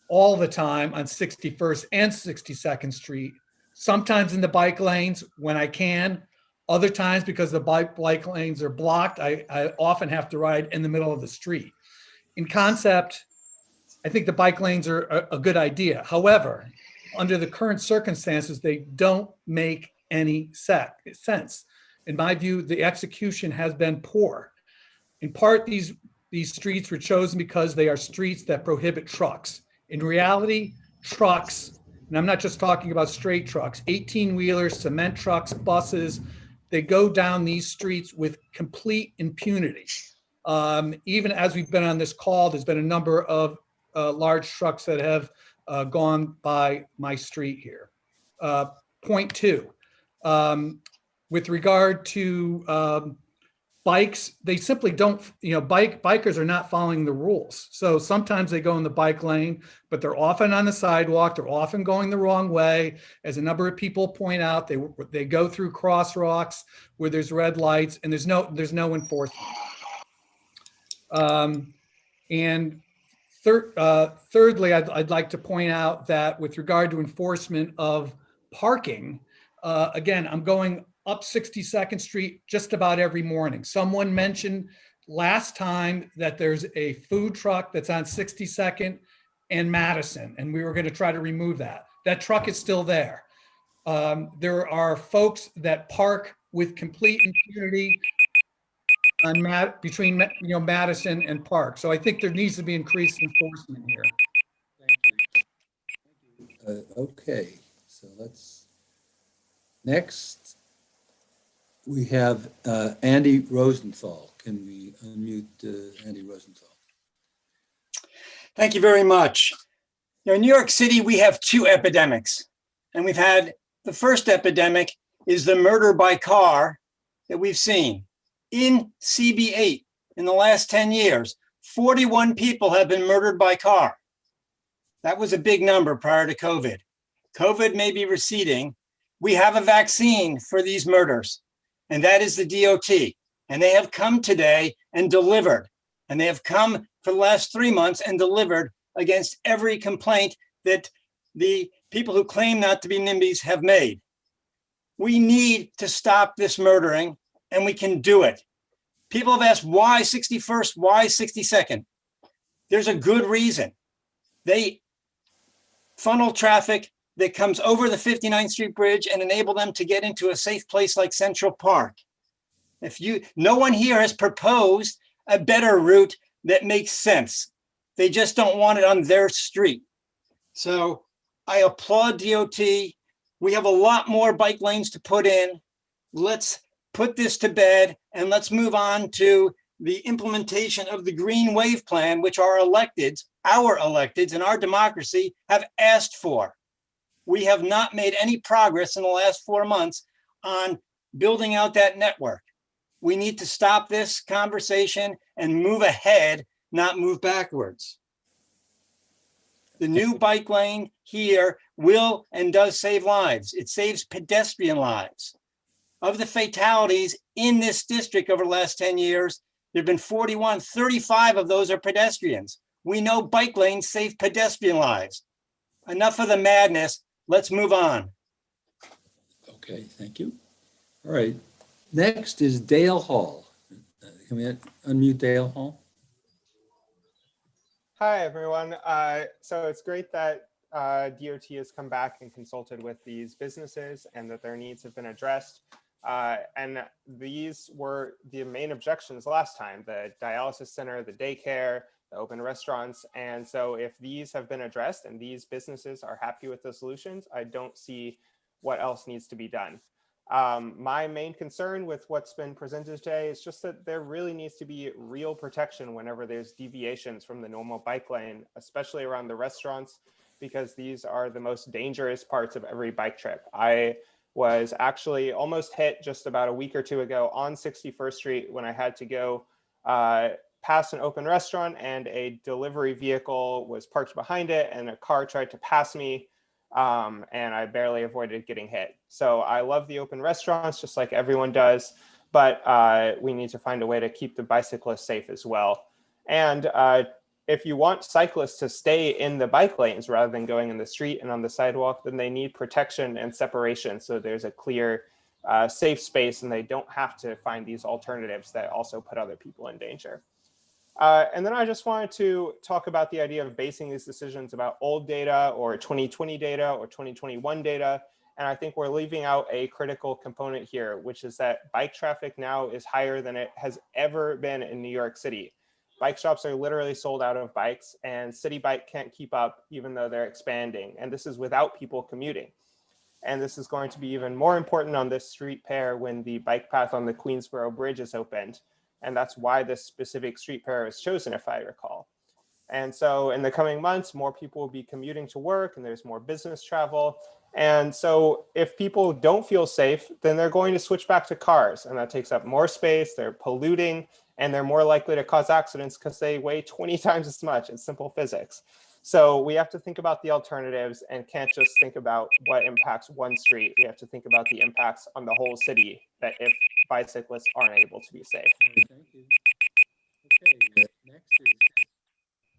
all the time on 61st and 62nd Street, sometimes in the bike lanes when I can. Other times, because the bike lanes are blocked, I often have to ride in the middle of the street. In concept, I think the bike lanes are a good idea. However, under the current circumstances, they don't make any sense. In my view, the execution has been poor. In part, these these streets were chosen because they are streets that prohibit trucks. In reality, trucks, and I'm not just talking about straight trucks, 18-wheelers, cement trucks, buses, they go down these streets with complete impunity. Even as we've been on this call, there's been a number of large trucks that have gone by my street here. Point two, with regard to bikes, they simply don't, bikers are not following the rules. So sometimes they go in the bike lane, but they're often on the sidewalk. They're often going the wrong way. As a number of people point out, they go through crosswalks where there's red lights and there's no enforcement. And thirdly, I'd like to point out that with regard to enforcement of parking, again, I'm going up 62nd Street just about every morning. Someone mentioned last time that there's a food truck that's on 62nd and Madison, and we were going to try to remove that. That truck is still there. There are folks that park with complete impunity on between Madison and Park. So I think there needs to be increased enforcement here. Thank you. Okay, so next we have Andy Rosenthal. Can we unmute Andy Rosenthal? Thank you very much. In New York City, we have two epidemics, and we've had the first epidemic is the murder by car that we've seen. In CB8, in the last 10 years, 41 people have been murdered by car. That was a big number prior to COVID. COVID may be receding. We have a vaccine for these murders, and that is the DOT. And they have come today and delivered. And they have come for the last 3 months and delivered against every complaint that the people who claim not to be NIMBYs have made. We need to stop this murdering, and we can do it. People have asked, why 61st, why 62nd? There's a good reason. They funnel traffic that comes over the 59th Street Bridge and enable them to get into a safe place like Central Park. No one here has proposed a better route that makes sense. They just don't want it on their street. So I applaud DOT. We have a lot more bike lanes to put in. Let's put this to bed and let's move on to the implementation of the Green Wave Plan, which our electeds in our democracy have asked for. We have not made any progress in the last 4 months on building out that network. We need to stop this conversation and move ahead, not move backwards. The new bike lane here will and does save lives. It saves pedestrian lives. Of the fatalities in this district over the last 10 years, there have been 41, 35 of those are pedestrians. We know bike lanes save pedestrian lives. Enough of the madness. Let's move on. Okay, thank you. All right, next is Dale Hall. Can we unmute Dale Hall? Hi, everyone. So it's great that DOT has come back and consulted with these businesses and that their needs have been addressed. And these were the main objections last time: the dialysis center, the daycare, the open restaurants. And so if these have been addressed and these businesses are happy with the solutions, I don't see what else needs to be done. My main concern with what's been presented today is just that there really needs to be real protection whenever there's deviations from the normal bike lane, especially around the restaurants, because these are the most dangerous parts of every bike trip. I was actually almost hit just about a week or two ago on 61st Street when I had to go past an open restaurant and a delivery vehicle was parked behind it and a car tried to pass me. And I barely avoided getting hit. So I love the open restaurants just like everyone does, but we need to find a way to keep the bicyclists safe as well. And if you want cyclists to stay in the bike lanes rather than going in the street and on the sidewalk, then they need protection and separation so there's a clear, safe space and they don't have to find these alternatives that also put other people in danger. And then I just wanted to talk about the idea of basing these decisions about old data or 2020 data or 2021 data. And I think we're leaving out a critical component here, which is that bike traffic now is higher than it has ever been in New York City. Bike shops are literally sold out of bikes, and City Bike can't keep up even though they're expanding. And this is without people commuting. And this is going to be even more important on this street pair when the bike path on the Queensboro Bridge is opened. And that's why this specific street pair is chosen, if I recall. And so in the coming months, more people will be commuting to work and there's more business travel. And so if people don't feel safe, then they're going to switch back to cars, and that takes up more space, they're polluting, and they're more likely to cause accidents because they weigh 20 times as much. It's simple physics. So we have to think about the alternatives and can't just think about what impacts one street. We have to think about the impacts on the whole city, that if bicyclists aren't able to be safe. Thank you. Okay,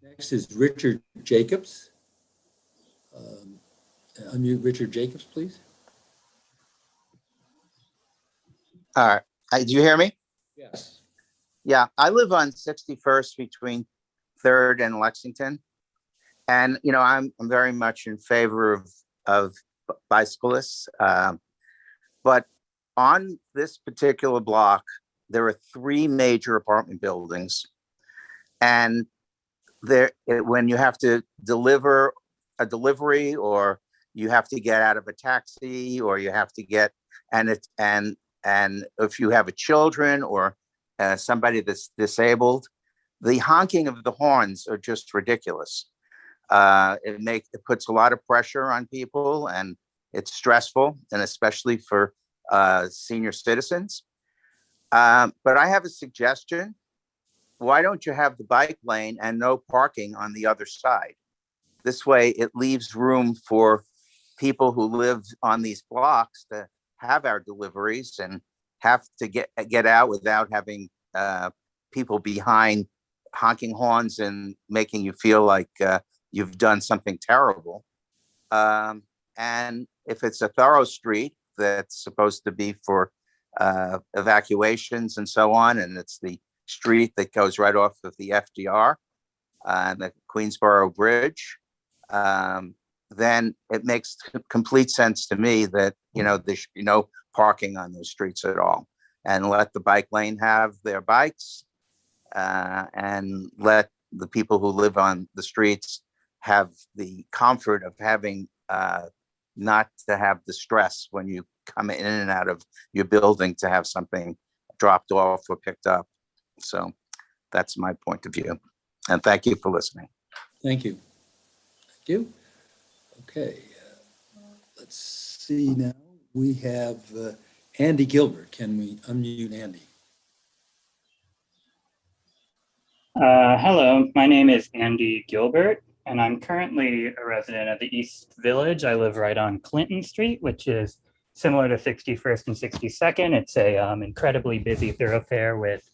next is Richard Jacobs. Unmute Richard Jacobs, please. All right. Do you hear me? Yes. Yeah, I live on 61st between 3rd and Lexington. And, you know, I'm very much in favor of bicyclists. But on this particular block, there are 3 major apartment buildings. And when you have to deliver a delivery, or you have to get out of a taxi, or you have to get, and if you have a children or somebody that's disabled, the honking of the horns are just ridiculous. It puts a lot of pressure on people, and it's stressful, and especially for senior citizens. But I have a suggestion. Why don't you have the bike lane and no parking on the other side? This way it leaves room for people who live on these blocks to have our deliveries and have to get out without having people behind honking horns and making you feel like you've done something terrible. And if it's a thorough street that's supposed to be for evacuations and so on, and it's the street that goes right off of the FDR and the Queensboro Bridge, then it makes complete sense to me that, you know, there should be no parking on those streets at all, and let the bike lane have their bikes, and let the people who live on the streets have the comfort of having not to have the stress when you come in and out of your building to have something dropped off or picked up. So that's my point of view. And thank you for listening. Thank you. Thank you. Okay, let's see now. We have Andy Gilbert. Can we unmute Andy? Hello, my name is Andy Gilbert, and I'm currently a resident of the East Village. I live right on Clinton Street, which is similar to 61st and 62nd. It's a incredibly busy thoroughfare with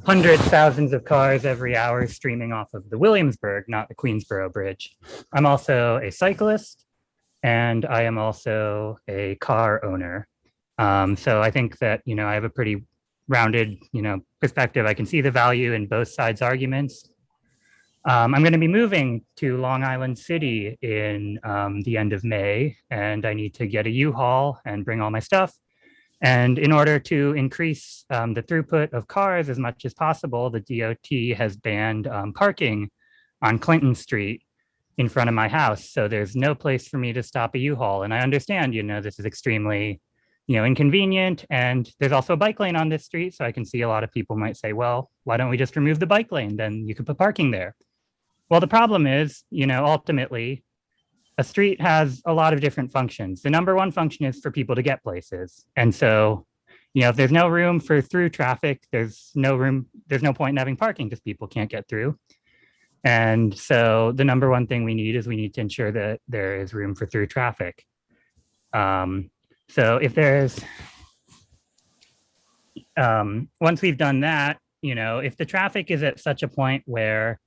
hundreds, thousands of cars every hour streaming off of the Williamsburg, not the Queensboro Bridge. I'm also a cyclist, and I am also a car owner. So I think that, you know, I have a pretty rounded, you know, perspective. I can see the value in both sides' arguments. I'm going to be moving to Long Island City in the end of May, and I need to get a U-Haul and bring all my stuff. And in order to increase the throughput of cars as much as possible, the DOT has banned parking on Clinton Street in front of my house. So there's no place for me to stop a U-Haul. And I understand, you know, this is extremely, you know, inconvenient. And there's also a bike lane on this street. So I can see a lot of people might say, well, why don't we just remove the bike lane? Then you could put parking there. Well, the problem is, you know, ultimately, a street has a lot of different functions. The number one function is for people to get places. And so, you know, if there's no room for through traffic, there's no point in having parking because people can't get through. And so the number one thing we need is we need to ensure that there is room for through traffic. So if there's, once we've done that, you know, if the traffic is at such a point where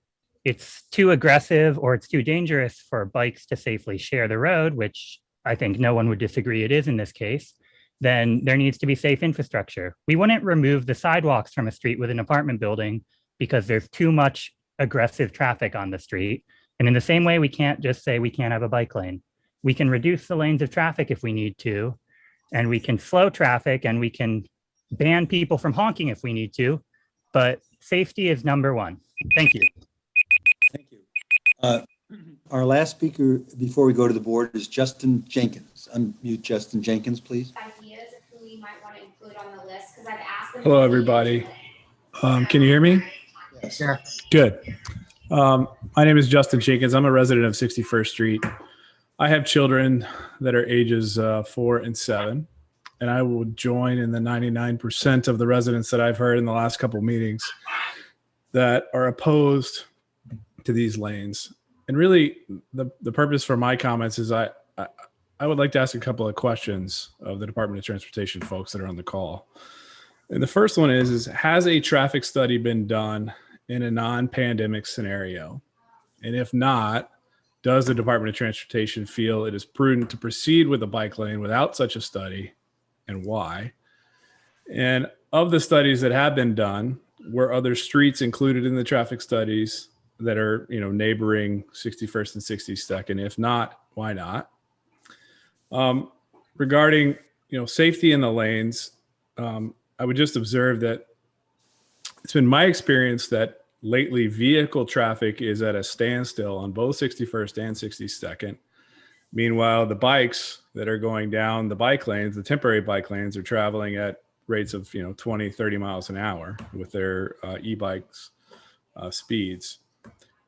it's too aggressive or it's too dangerous for bikes to safely share the road, which I think no one would disagree it is in this case, then there needs to be safe infrastructure. We wouldn't remove the sidewalks from a street with an apartment building because there's too much aggressive traffic on the street. And in the same way, we can't just say we can't have a bike lane. We can reduce the lanes of traffic if we need to, and we can slow traffic, and we can ban people from honking if we need to, but safety is number one. Thank you. Thank you. Our last speaker before we go to the board is Justin Jenkins. Unmute Justin Jenkins, please. Ideas of who we might want to include on the list, because I've asked them. Hello, everybody. Can you hear me? Yes. Good. My name is Justin Jenkins. I'm a resident of 61st Street. I have children that are ages 4 and 7, and I will join in the 99% of the residents that I've heard in the last couple meetings that are opposed to these lanes. And really, the purpose for my comments is I would like to ask a couple of questions of the Department of Transportation folks that are on the call. And the first one is has a traffic study been done in a non-pandemic scenario? And if not, does the Department of Transportation feel it is prudent to proceed with a bike lane without such a study, and why? And of the studies that have been done, were other streets included in the traffic studies that are, neighboring 61st and 62nd? If not, why not? Regarding, safety in the lanes, I would just observe that it's been my experience that lately vehicle traffic is at a standstill on both 61st and 62nd. Meanwhile, the bikes that are going down the bike lanes, the temporary bike lanes, are traveling at rates of 20, 30 miles an hour with their e-bikes speeds.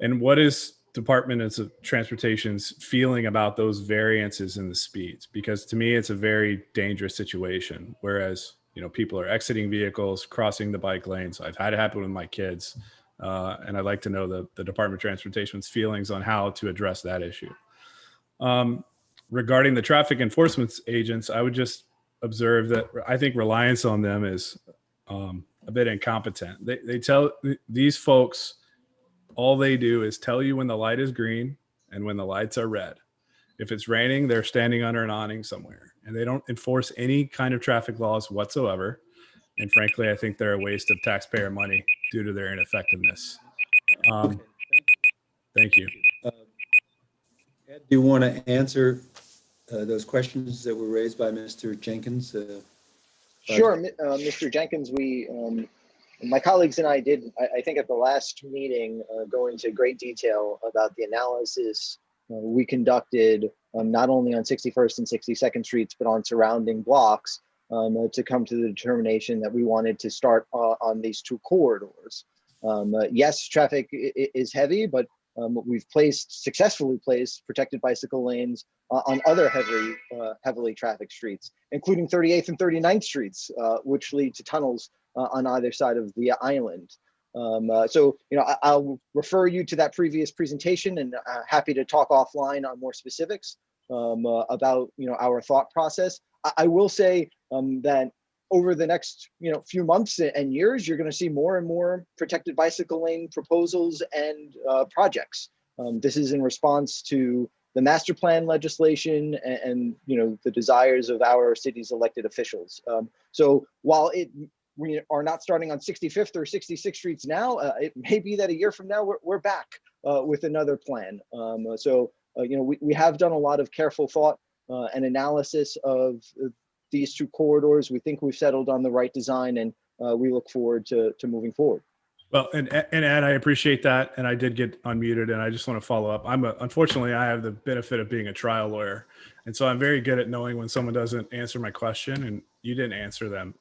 And what is Department of Transportation's feeling about those variances in the speeds? Because to me, it's a very dangerous situation. Whereas, people are exiting vehicles, crossing the bike lanes. I've had it happen with my kids. And I'd like to know the Department of Transportation's feelings on how to address that issue. Regarding the traffic enforcement agents, I would just observe that I think reliance on them is a bit incompetent. They tell these folks, all they do is tell you when the light is green and when the lights are red. If it's raining, they're standing under an awning somewhere, and they don't enforce any kind of traffic laws whatsoever. And frankly, I think they're a waste of taxpayer money due to their ineffectiveness. Thank you. Ed, do you want to answer those questions that were raised by Mr. Jenkins? Sure, Mr. Jenkins, my colleagues and I did, I think at the last meeting, go into great detail about the analysis we conducted not only on 61st and 62nd Streets, but on surrounding blocks to come to the determination that we wanted to start on these two corridors. Yes, traffic is heavy, but we've successfully placed protected bicycle lanes on other heavily trafficked streets, including 38th and 39th Streets, which lead to tunnels on either side of the island. So, I'll refer you to that previous presentation, and happy to talk offline on more specifics about, our thought process. I will say that over the next, few months and years, you're going to see more and more protected bicycle lane proposals and projects. This is in response to the master plan legislation and the desires of our city's elected officials. So while we are not starting on 65th or 66th Streets now, it may be that a year from now we're back with another plan. We have done a lot of careful thought and analysis of these two corridors. We think we've settled on the right design, and we look forward to moving forward. Well, and Ed, I appreciate that. And I did get unmuted, and I just want to follow up. Unfortunately, I have the benefit of being a trial lawyer. And so I'm very good at knowing when someone doesn't answer my question, and you didn't answer them.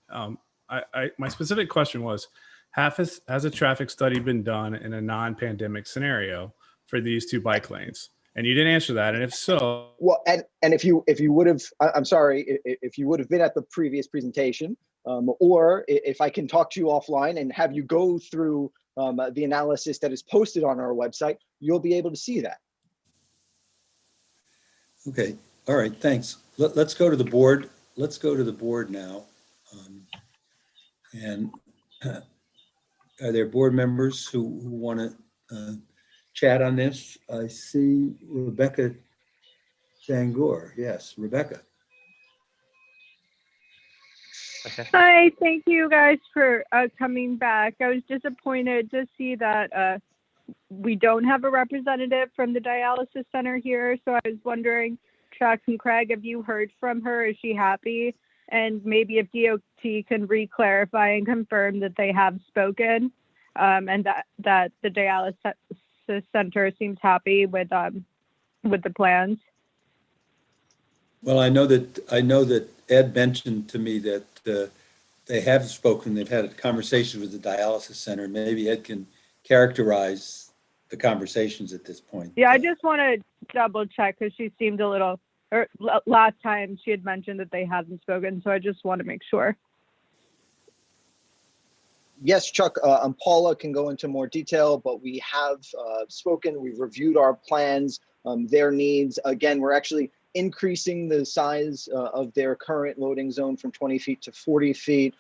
My specific question was, has a traffic study been done in a non-pandemic scenario for these two bike lanes? And you didn't answer that. And if so, well, and if you would have, I'm sorry, if you would have been at the previous presentation, or if I can talk to you offline and have you go through the analysis that is posted on our website, you'll be able to see that. Okay. All right. Thanks. Let's go to the board. Let's go to the board now. And are there board members who want to chat on this? I see Rebecca Dangoor. Yes, Rebecca. Okay. Hi, thank you guys for coming back. I was disappointed to see that we don't have a representative from the dialysis center here. So I was wondering, Chuck and Craig, have you heard from her? Is she happy? And maybe if DOT can re-clarify and confirm that they have spoken. and that the dialysis center seems happy with the plans. Well, I know that Ed mentioned to me that they have spoken, they've had conversations with the dialysis center. Maybe Ed can characterize the conversations at this point. Yeah, I just want to double check because she seemed a little, or last time she had mentioned that they hadn't spoken, so I just want to make sure. Yes, Chuck, and Paula can go into more detail, but we have spoken, we've reviewed our plans, their needs. Again, we're actually increasing the size of their current loading zone from 20 feet to 40 feet.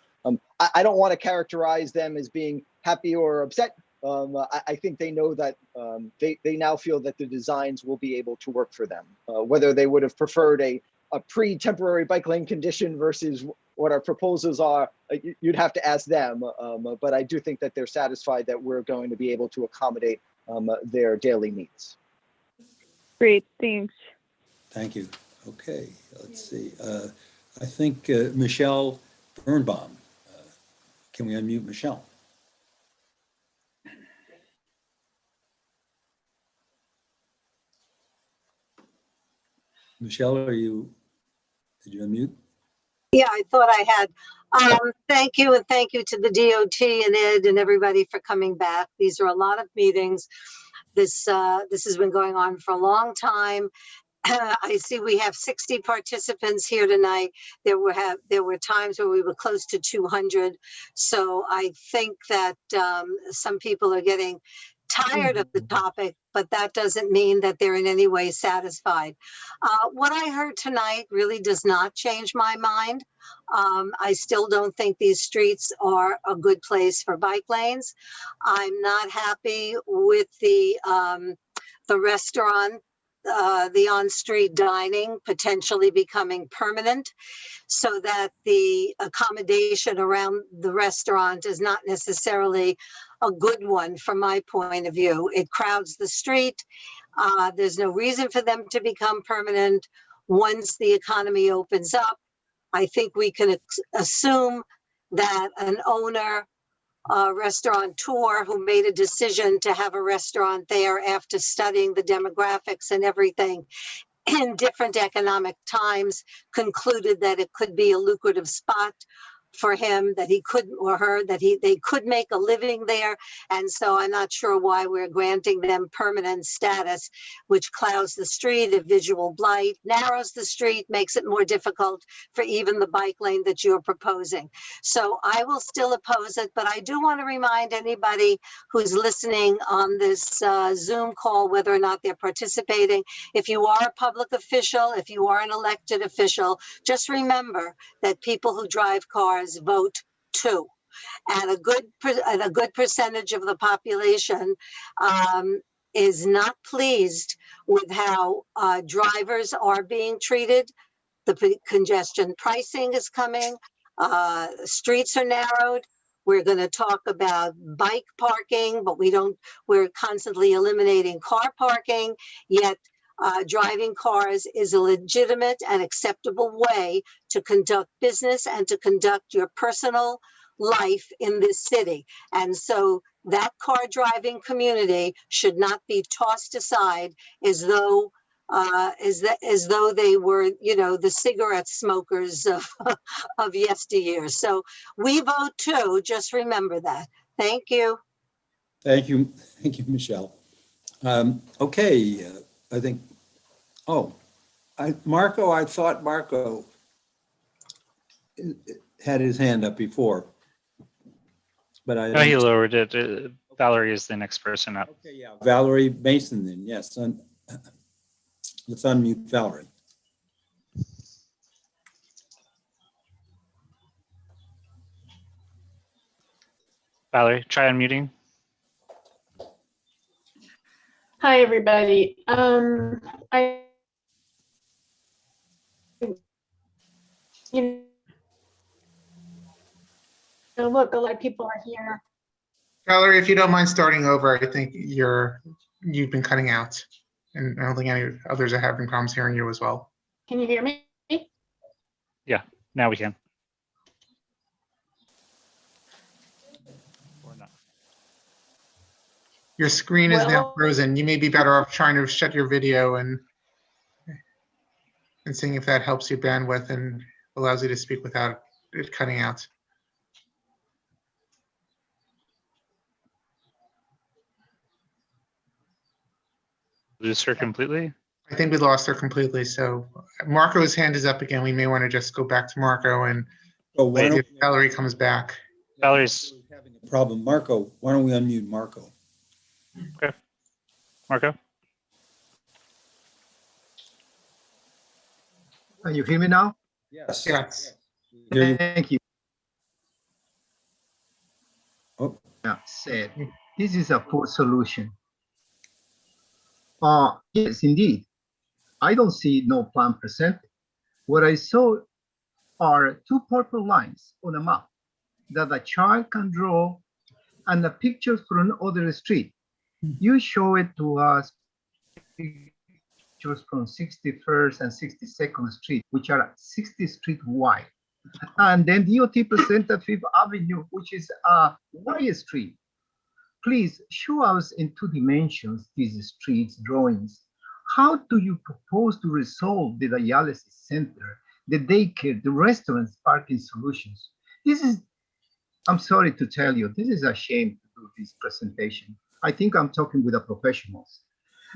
I don't want to characterize them as being happy or upset. I think they know that they now feel that the designs will be able to work for them. Whether they would have preferred a pre-temporary bike lane condition versus what our proposals are, you'd have to ask them. But I do think that they're satisfied that we're going to be able to accommodate their daily needs. Great, thanks. Thank you. Okay, let's see. I think Michelle Birnbaum. Can we unmute Michelle? Michelle, did you unmute? Yeah, I thought I had. Thank you, and thank you to the DOT and Ed and everybody for coming back. These are a lot of meetings. This has been going on for a long time. I see we have 60 participants here tonight. There were times where we were close to 200. So I think that some people are getting tired of the topic, but that doesn't mean that they're in any way satisfied. What I heard tonight really does not change my mind. I still don't think these streets are a good place for bike lanes. I'm not happy with the restaurant, the on-street dining potentially becoming permanent, so that the accommodation around the restaurant is not necessarily a good one from my point of view. It crowds the street. There's no reason for them to become permanent. Once the economy opens up, I think we can assume that an owner, restaurateur who made a decision to have a restaurant there after studying the demographics and everything in different economic times, concluded that it could be a lucrative spot for him, that he could, or her, that they could make a living there. And so I'm not sure why we're granting them permanent status, which clouds the street, a visual blight, narrows the street, makes it more difficult for even the bike lane that you're proposing. So I will still oppose it, but I do want to remind anybody who's listening on this Zoom call, whether or not they're participating, if you are a public official, if you are an elected official, just remember that people who drive cars vote too, and a good percentage of the population is not pleased with how drivers are being treated. The congestion pricing is coming. Streets are narrowed. We're going to talk about bike parking, but we're constantly eliminating car parking, yet driving cars is a legitimate and acceptable way to conduct business and to conduct your personal life in this city. And so that car driving community should not be tossed aside as though they were, the cigarette smokers of yesteryear. So we vote too. Just remember that. Thank you. Thank you, Michelle. Okay, I think. Oh, Marco. I thought Marco had his hand up before, but I. Oh, he lowered it. Valerie is the next person up. Okay, yeah, Valerie Mason. Then yes, let's unmute Valerie. Valerie, try unmuting. Hi, everybody. Look, a lot of people are here. Valerie, if you don't mind starting over, I think you've been cutting out, and I don't think any others are having problems hearing you as well. Can you hear me? Yeah, now we can. Or not. Your screen is now frozen. You may be better off trying to shut your video and seeing if that helps you bandwidth and allows you to speak without it cutting out. Lose her completely? I think we lost her completely. So Marco's hand is up again. We may want to just go back to Marco and wait if Valerie comes back. Valerie's having a problem. Marco, why don't we unmute Marco? Okay. Marco? Can you hear me now? Yes. Yes. Thank you. Oh. Yeah, said this is a poor solution. Yes, indeed. I don't see no plan presented. What I saw are two purple lines on a map that a child can draw and a picture from another street. You show it to us pictures from 61st and 62nd Street, which are 60 street wide. And then DOT presented Fifth Avenue, which is a wide street. Please show us in 2 dimensions these streets drawings. How do you propose to resolve the dialysis center, the daycare, the restaurants, parking solutions? This is, I'm sorry to tell you, this is a shame to do this presentation. I think I'm talking with the professionals.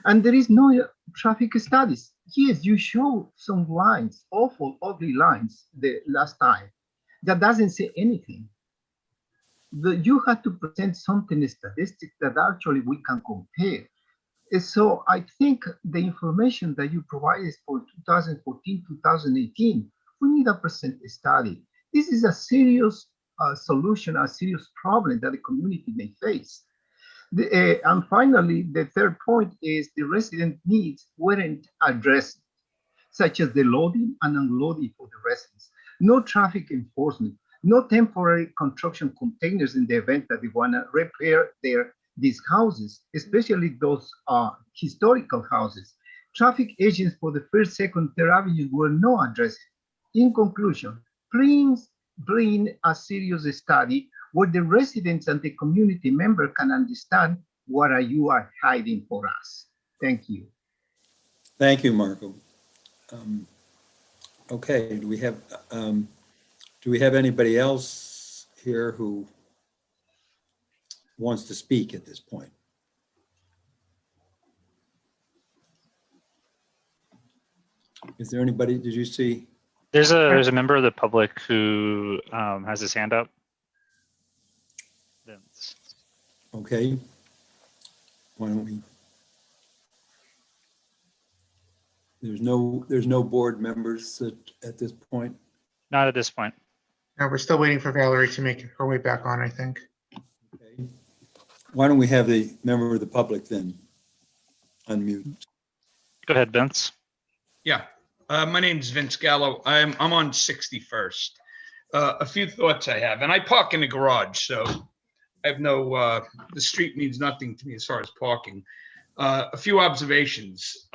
And there is no traffic studies. Yes, you show some lines, awful, ugly lines the last time. That doesn't say anything. You have to present something statistic that actually we can compare. And so I think the information that you provided for 2014, 2018, we need a present study. This is a serious solution, a serious problem that the community may face. And finally, the third point is the resident needs weren't addressed, such as the loading and unloading for the residents. No traffic enforcement, no temporary construction containers in the event that they want to repair these houses, especially those historical houses. Traffic agents for the first, second, third avenues were not addressed. In conclusion, please bring a serious study where the residents and the community member can understand what you are hiding for us. Thank you. Thank you, Marco. Okay, do we have anybody else here who wants to speak at this point? Is there anybody, did you see? There's a member of the public who has his hand up. Vince. Okay. Why don't we? There's no board members at this point. Not at this point. No, we're still waiting for Valerie to make her way back on, I think. Okay. Why don't we have the member of the public then unmute? Go ahead, Vince. Yeah, my name's Vince Gallo. I'm on 61st. A few thoughts I have, and I park in the garage, so I have no, the street means nothing to me as far as parking. A few observations.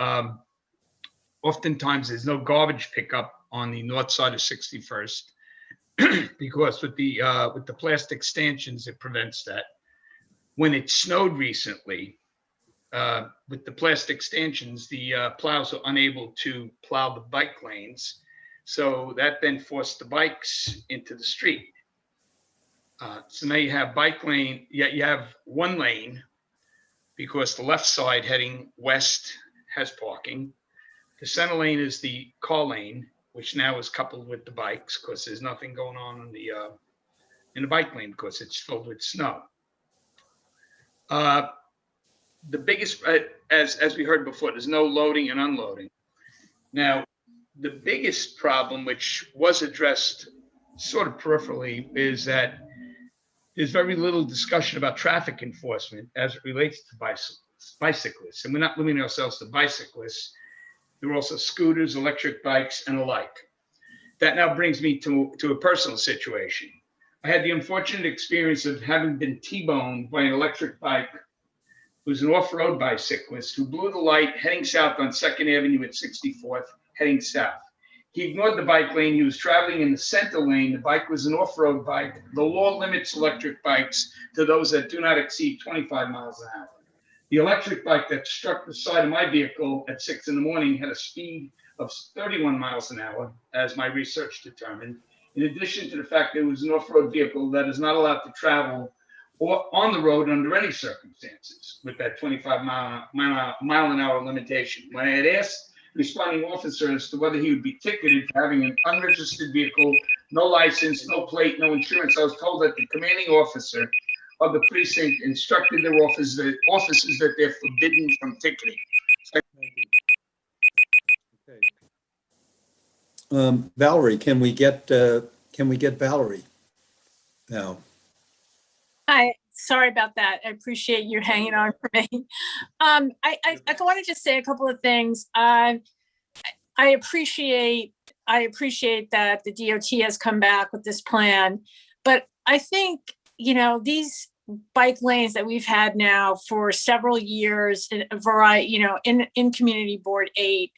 Oftentimes there's no garbage pickup on the north side of 61st because with the plastic stanchions, it prevents that. When it snowed recently, with the plastic stanchions, the plows are unable to plow the bike lanes. So that then forced the bikes into the street. So now you have bike lane, yet you have one lane because the left side heading west has parking. The center lane is the car lane, which now is coupled with the bikes because there's nothing going on in the bike lane because it's filled with snow. The biggest, as we heard before, there's no loading and unloading. Now, the biggest problem, which was addressed sort of peripherally, is that there's very little discussion about traffic enforcement as it relates to bicyclists. And we're not limiting ourselves to bicyclists. There are also scooters, electric bikes, and the like. That now brings me to a personal situation. I had the unfortunate experience of having been T-boned by an electric bike who's an off-road bicyclist who blew the light heading south on 2nd Avenue at 64th, heading south. He ignored the bike lane. He was traveling in the center lane. The bike was an off-road bike. The law limits electric bikes to those that do not exceed 25 miles an hour. The electric bike that struck the side of my vehicle at 6 in the morning had a speed of 31 miles an hour, as my research determined, in addition to the fact that it was an off-road vehicle that is not allowed to travel or on the road under any circumstances with that 25 mile an hour limitation. When I had asked the responding officer as to whether he would be ticketed for having an unregistered vehicle, no license, no plate, no insurance, I was told that the commanding officer of the precinct instructed their officers that they're forbidden from ticketing. Valerie, can we get Valerie now? Hi, sorry about that. I appreciate you hanging on for me. I want to just say a couple of things. I appreciate that the DOT has come back with this plan, but I think, you know, these bike lanes that we've had now for several years in a variety, you know, in Community Board 8,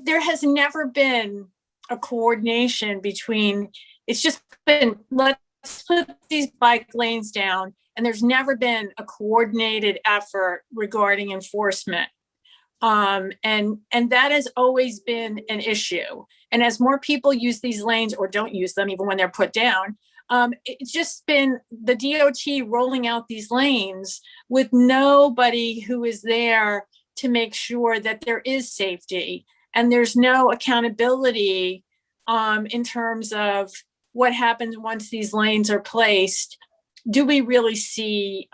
there has never been a coordination between, it's just been, let's put these bike lanes down, and there's never been a coordinated effort regarding enforcement. And that has always been an issue. And as more people use these lanes or don't use them, even when they're put down, it's just been the DOT rolling out these lanes with nobody who is there to make sure that there is safety. And there's no accountability in terms of what happens once these lanes are placed. Do we really see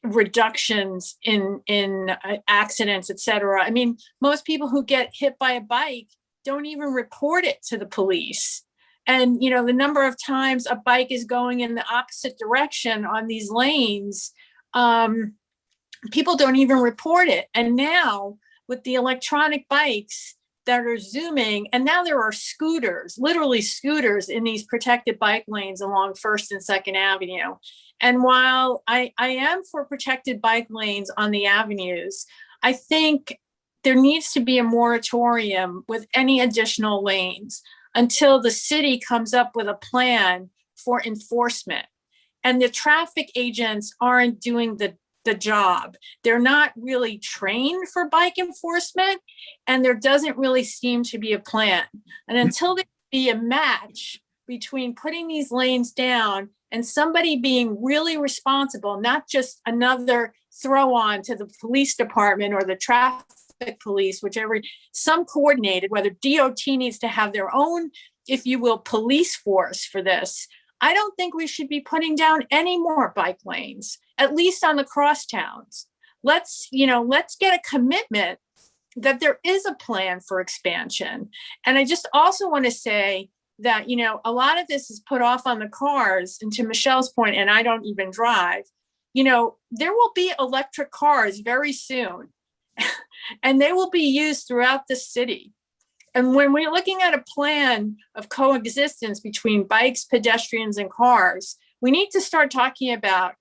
reductions in accidents, et cetera? I mean, most people who get hit by a bike don't even report it to the police. And, you know, the number of times a bike is going in the opposite direction on these lanes, people don't even report it. And now with the electronic bikes that are zooming, and now there are scooters, literally scooters in these protected bike lanes along 1st and 2nd Avenue. And while I am for protected bike lanes on the avenues, I think there needs to be a moratorium with any additional lanes until the city comes up with a plan for enforcement. And the traffic agents aren't doing the job. They're not really trained for bike enforcement, and there doesn't really seem to be a plan. And until there be a match between putting these lanes down and somebody being really responsible, not just another throw on to the police department or the traffic police, whichever, some coordinated, whether DOT needs to have their own, if you will, police force for this. I don't think we should be putting down any more bike lanes, at least on the crosstowns. Let's get a commitment that there is a plan for expansion. And I just also want to say that, you know, a lot of this is put off on the cars, and to Michelle's point, and I don't even drive, you know, there will be electric cars very soon and they will be used throughout the city. And when we're looking at a plan of coexistence between bikes, pedestrians, and cars, we need to start talking about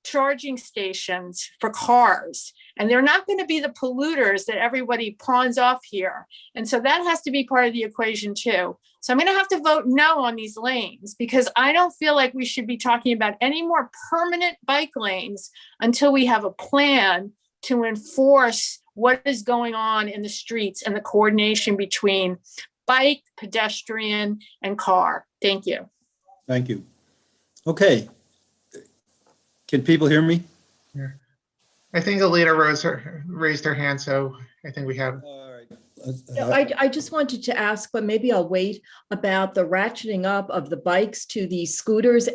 charging stations for cars. And they're not going to be the polluters that everybody pawns off here. And so that has to be part of the equation too. So I'm going to have to vote no on these lanes, because I don't feel like we should be talking about any more permanent bike lanes until we have a plan to enforce what is going on in the streets and the coordination between bike, pedestrian, and car. Thank you. Thank you. Okay. Can people hear me? Yeah. I think Alita raised her hand, so I think we have. No, I just wanted to ask, but maybe I'll wait, about the ratcheting up of the bikes to the scooters.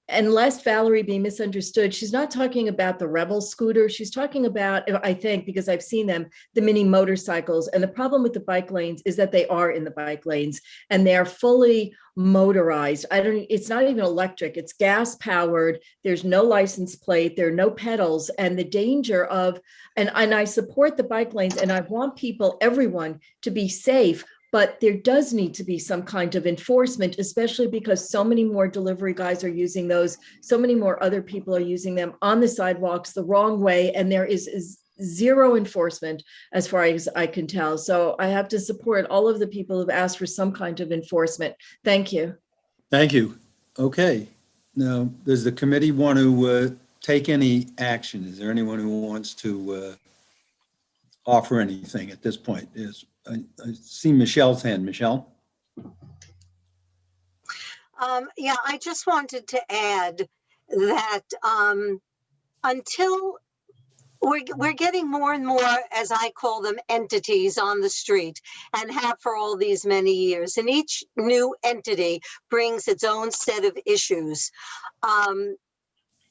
And lest Valerie be misunderstood, she's not talking about the Rebel scooter. She's talking about, I think, because I've seen them, the mini motorcycles. And the problem with the bike lanes is that they are in the bike lanes and they're fully motorized. It's not even electric, it's gas powered. There's no license plate, there are no pedals. And the danger of, and I support the bike lanes, and I want people, everyone, to be safe. But there does need to be some kind of enforcement, especially because so many more delivery guys are using those. So many more other people are using them on the sidewalks the wrong way. And there is zero enforcement as far as I can tell. So I have to support all of the people who've asked for some kind of enforcement. Thank you. Thank you. Okay. Now, does the committee want to take any action? Is there anyone who wants to offer anything at this point? I see Michelle's hand. Michelle? Yeah, I just wanted to add that until we're getting more and more, as I call them, entities on the street, and have for all these many years. And each new entity brings its own set of issues.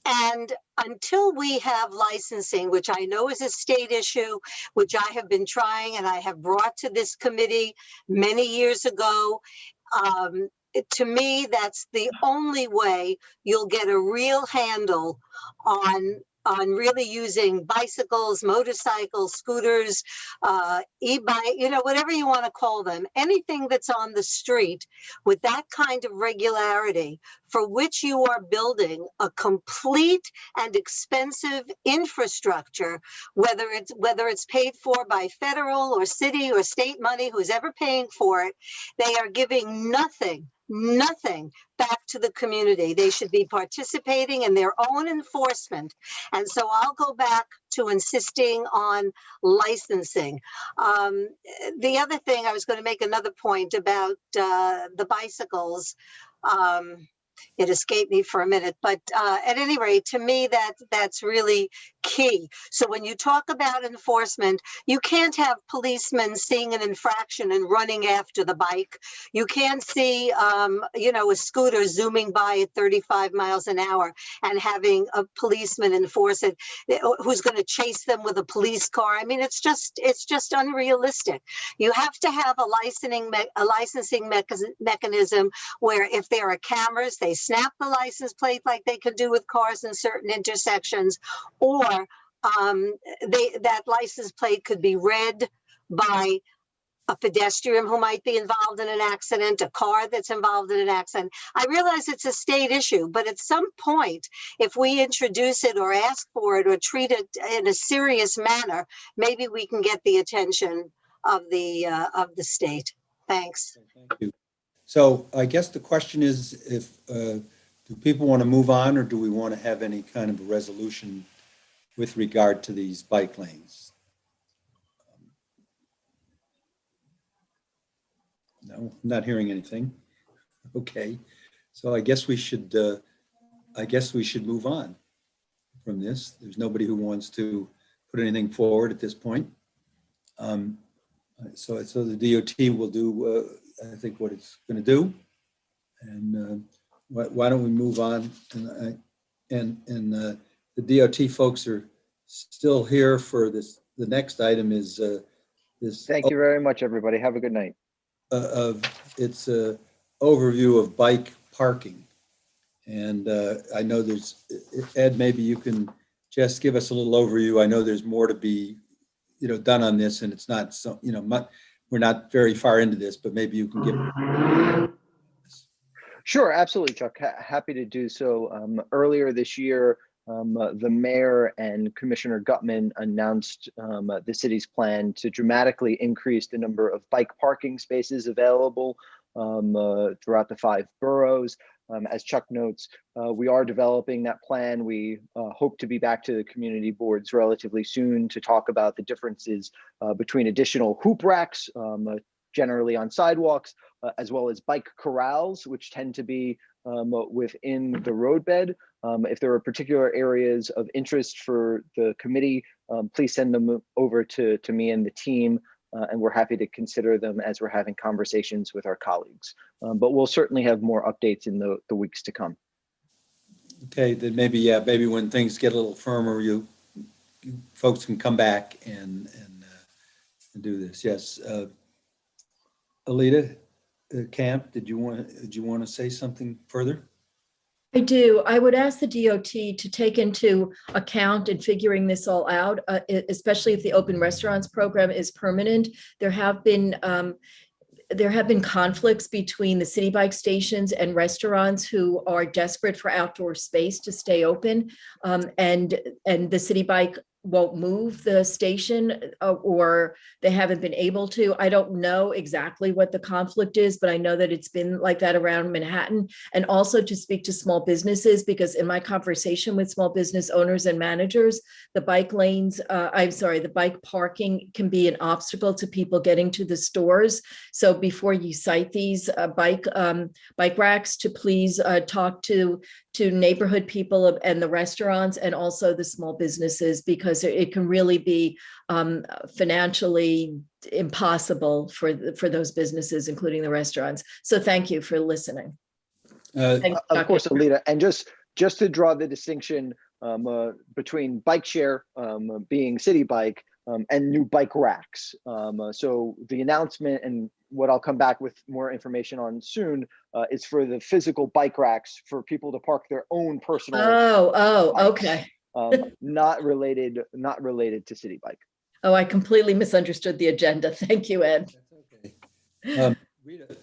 And until we have licensing, which I know is a state issue, which I have been trying and I have brought to this committee many years ago, to me, that's the only way you'll get a real handle on really using bicycles, motorcycles, scooters, e-bike, whatever you want to call them, anything that's on the street with that kind of regularity, for which you are building a complete and expensive infrastructure, whether it's paid for by federal or city or state money, who's ever paying for it, they are giving nothing back to the community. They should be participating in their own enforcement. And so I'll go back to insisting on licensing. The other thing, I was going to make another point about the bicycles. It escaped me for a minute, but at any rate, to me, that's really key. So when you talk about enforcement, you can't have policemen seeing an infraction and running after the bike. You can't see, a scooter zooming by at 35 miles an hour and having a policeman enforce it, who's going to chase them with a police car. I mean, it's just unrealistic. You have to have a licensing mechanism where if there are cameras, they snap the license plate like they could do with cars in certain intersections, or that license plate could be read by a pedestrian who might be involved in an accident, a car that's involved in an accident. I realize it's a state issue, but at some point, if we introduce it or ask for it or treat it in a serious manner, maybe we can get the attention of the state. Thanks. Thank you. So I guess the question is, if do people want to move on, or do we want to have any kind of a resolution with regard to these bike lanes? No, I'm not hearing anything. Okay, so I guess we should move on from this. There's nobody who wants to put anything forward at this point. So the DOT will do, I think, what it's going to do, and why don't we move on? And the DOT folks are still here for this. The next item is this. Thank you very much, everybody. Have a good night. It's a overview of bike parking, and I know there's, Ed, maybe you can just give us a little overview. I know there's more to be done on this, and it's not so we're not very far into this, but maybe you can give. Sure, absolutely, Chuck. Happy to do so. Earlier this year, the mayor and Commissioner Gutman announced the city's plan to dramatically increase the number of bike parking spaces available throughout the 5 boroughs. As Chuck notes, we are developing that plan. We hope to be back to the community boards relatively soon to talk about the differences between additional hoop racks, generally on sidewalks, as well as bike corrals, which tend to be within the roadbed. If there are particular areas of interest for the committee, please send them over to me and the team, and we're happy to consider them as we're having conversations with our colleagues. But we'll certainly have more updates in the weeks to come. Okay, then maybe when things get a little firmer, you folks can come back and do this. Yes, Alita Camp, did you want to say something further? I do. I would ask the DOT to take into account in figuring this all out, especially if the open restaurants program is permanent. There have been conflicts between the city bike stations and restaurants who are desperate for outdoor space to stay open, and the city bike won't move the station or they haven't been able to. I don't know exactly what the conflict is, but I know that it's been like that around Manhattan. And also to speak to small businesses, because in my conversation with small business owners and managers, the bike lanes, the bike parking can be an obstacle to people getting to the stores. So before you cite these bike racks, to please talk to neighborhood people and the restaurants and also the small businesses, because it can really be financially impossible for those businesses, including the restaurants. So thank you for listening. Of course, Alita, and just to draw the distinction between bike share being city bike and new bike racks. So the announcement and what I'll come back with more information on soon is for the physical bike racks for people to park their own personal. Okay. Not related to city bike. Oh, I completely misunderstood the agenda. Thank you, Ed.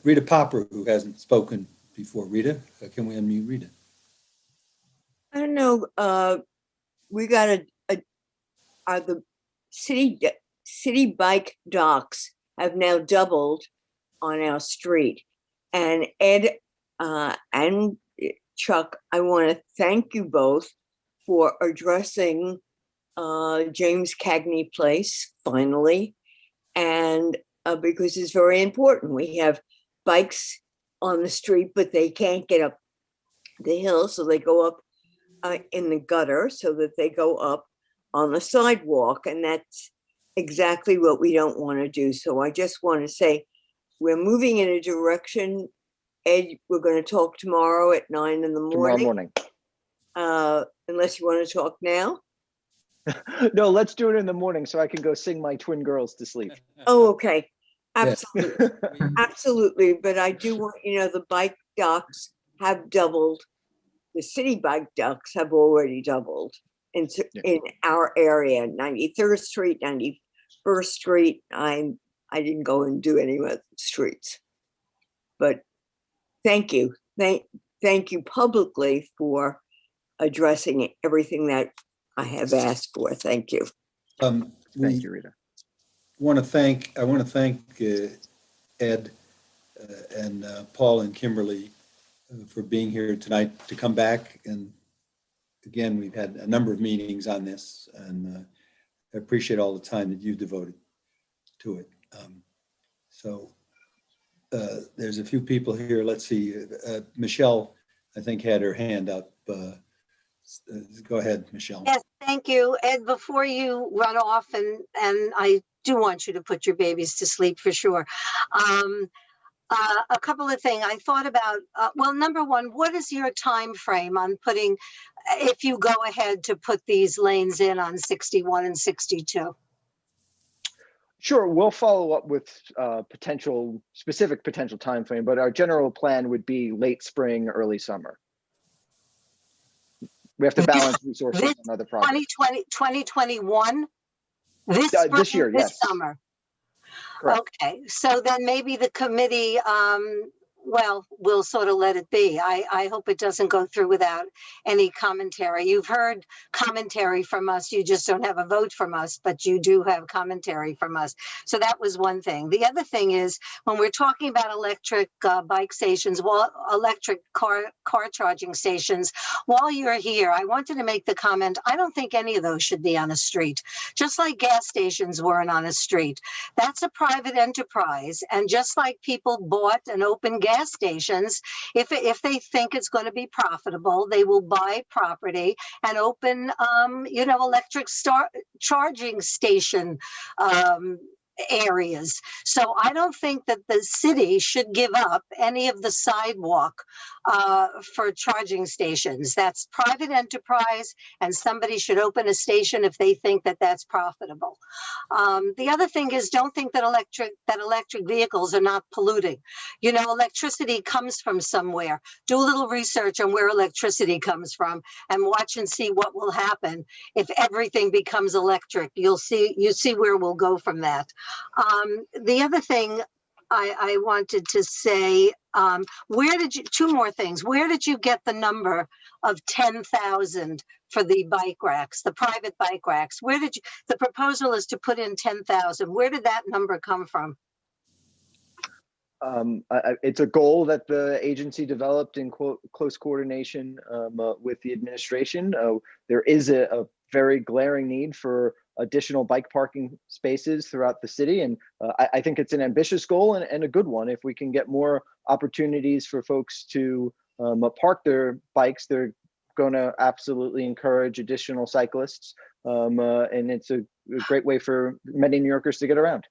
Rita Popper, who hasn't spoken before. Rita, can we unmute Rita? I don't know. We got the city bike docks have now doubled on our street, and Ed and Chuck, I want to thank you both for addressing James Cagney Place finally, and because it's very important. We have bikes on the street, but they can't get up the hill, so they go up in the gutter so that they go up on the sidewalk, and that's exactly what we don't want to do. So I just want to say we're moving in a direction. Ed, we're going to talk tomorrow at 9 in the morning. Tomorrow morning. Unless you want to talk now. No, let's do it in the morning so I can go sing my twin girls to sleep. Oh, okay. Absolutely. Absolutely. But I do want, the bike docks have doubled. The city bike docks have already doubled in our area, 93rd Street, 91st Street. I didn't go and do any of the streets. But thank you. Thank you publicly for addressing everything that I have asked for. Thank you. Thank you, Rita. I want to thank Ed and Paul and Kimberly for being here tonight to come back. And again, we've had a number of meetings on this, and I appreciate all the time that you've devoted to it. There's a few people here. Let's see. Michelle, I think, had her hand up. Go ahead, Michelle. Yes, thank you. Ed, before you run off, and I do want you to put your babies to sleep for sure. A couple of things I thought about. Well, number one, what is your time frame on putting, if you go ahead to put these lanes in on 61 and 62? Sure, we'll follow up with specific potential time frame, but our general plan would be late spring, early summer. We have to balance resources and other projects. 2021? This year, yes. This summer. Correct. Okay, so then maybe the committee, we'll sort of let it be. I hope it doesn't go through without any commentary. You've heard commentary from us. You just don't have a vote from us, but you do have commentary from us. So that was one thing. The other thing is, when we're talking about electric bike stations, electric car charging stations, while you're here, I wanted to make the comment, I don't think any of those should be on a street, just like gas stations weren't on a street. That's a private enterprise. And just like people bought and opened gas stations, if they think it's going to be profitable, they will buy property and open electric charging station areas. So I don't think that the city should give up any of the sidewalk for charging stations. That's private enterprise, and somebody should open a station if they think that that's profitable. The other thing is, don't think that electric vehicles are not polluting. Electricity comes from somewhere. Do a little research on where electricity comes from and watch and see what will happen if everything becomes electric. You see where we'll go from that. The other thing, I wanted to say, two more things. Where did you get the number of 10,000 for the bike racks, the private bike racks? The proposal is to put in 10,000. Where did that number come from? It's a goal that the agency developed in close coordination with the administration. There is a very glaring need for additional bike parking spaces throughout the city. And I think it's an ambitious goal and a good one. If we can get more opportunities for folks to park their bikes, they're going to absolutely encourage additional cyclists. And it's a great way for many New Yorkers to get around.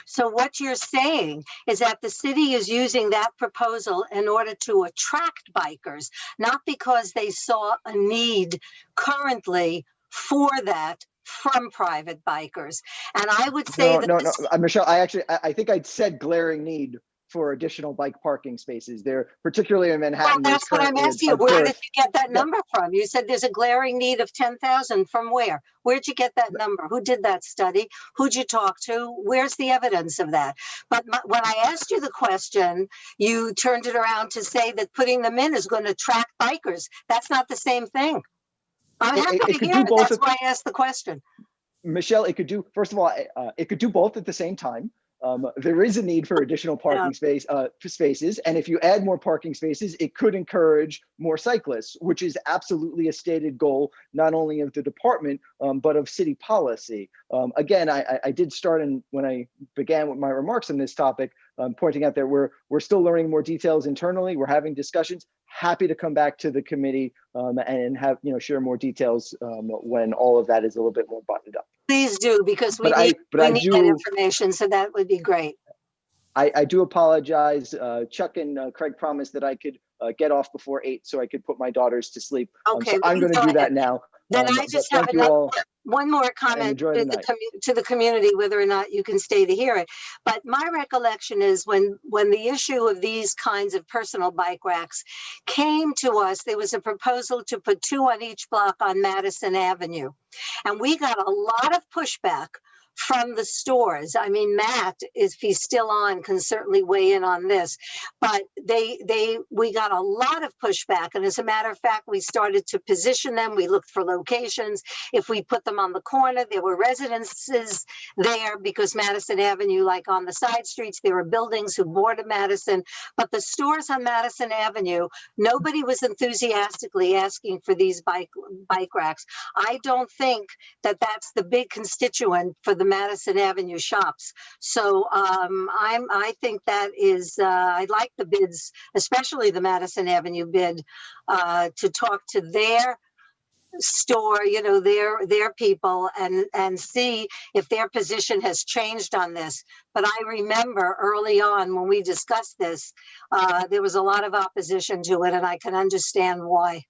So what you're saying is that the city is using that proposal in order to attract bikers, not because they saw a need currently for that from private bikers. And I would say No, Michelle, I think I'd said glaring need for additional bike parking spaces there, particularly in Manhattan. Well, that's what I'm asking you. Where did you get that number from? You said there's a glaring need of 10,000. From where? Where'd you get that number? Who did that study? Who'd you talk to? Where's the evidence of that? But when I asked you the question, you turned it around to say that putting them in is going to attract bikers. That's not the same thing. I'm happy to hear it. That's why I asked the question. Michelle, first of all, it could do both at the same time. There is a need for additional parking spaces. And if you add more parking spaces, it could encourage more cyclists, which is absolutely a stated goal, not only of the department, but of city policy. Again, I did start when I began with my remarks on this topic, pointing out that we're still learning more details internally. We're having discussions. Happy to come back to the committee and have share more details when all of that is a little bit more buttoned up. Please do, because we need that information, so that would be great. I do apologize. Chuck and Craig promised that I could get off before 8 so I could put my daughters to sleep. Okay, so I'm going to do that now. Then I just have one more comment to the community, whether or not you can stay to hear it. But my recollection is when the issue of these kinds of personal bike racks came to us, there was a proposal to put 2 on each block on Madison Avenue. And we got a lot of pushback from the stores. I mean, Matt, if he's still on, can certainly weigh in on this, but we got a lot of pushback. And as a matter of fact, we started to position them. We looked for locations. If we put them on the corner, there were residences there because Madison Avenue, like on the side streets, there were buildings who bordered Madison, but the stores on Madison Avenue, nobody was enthusiastically asking for these bike racks. I don't think that that's the big constituent for the Madison Avenue shops. So I think that is, I like the bids, especially the Madison Avenue bid, to talk to their store, their people and see if their position has changed on this. But I remember early on when we discussed this, there was a lot of opposition to it, and I can understand why.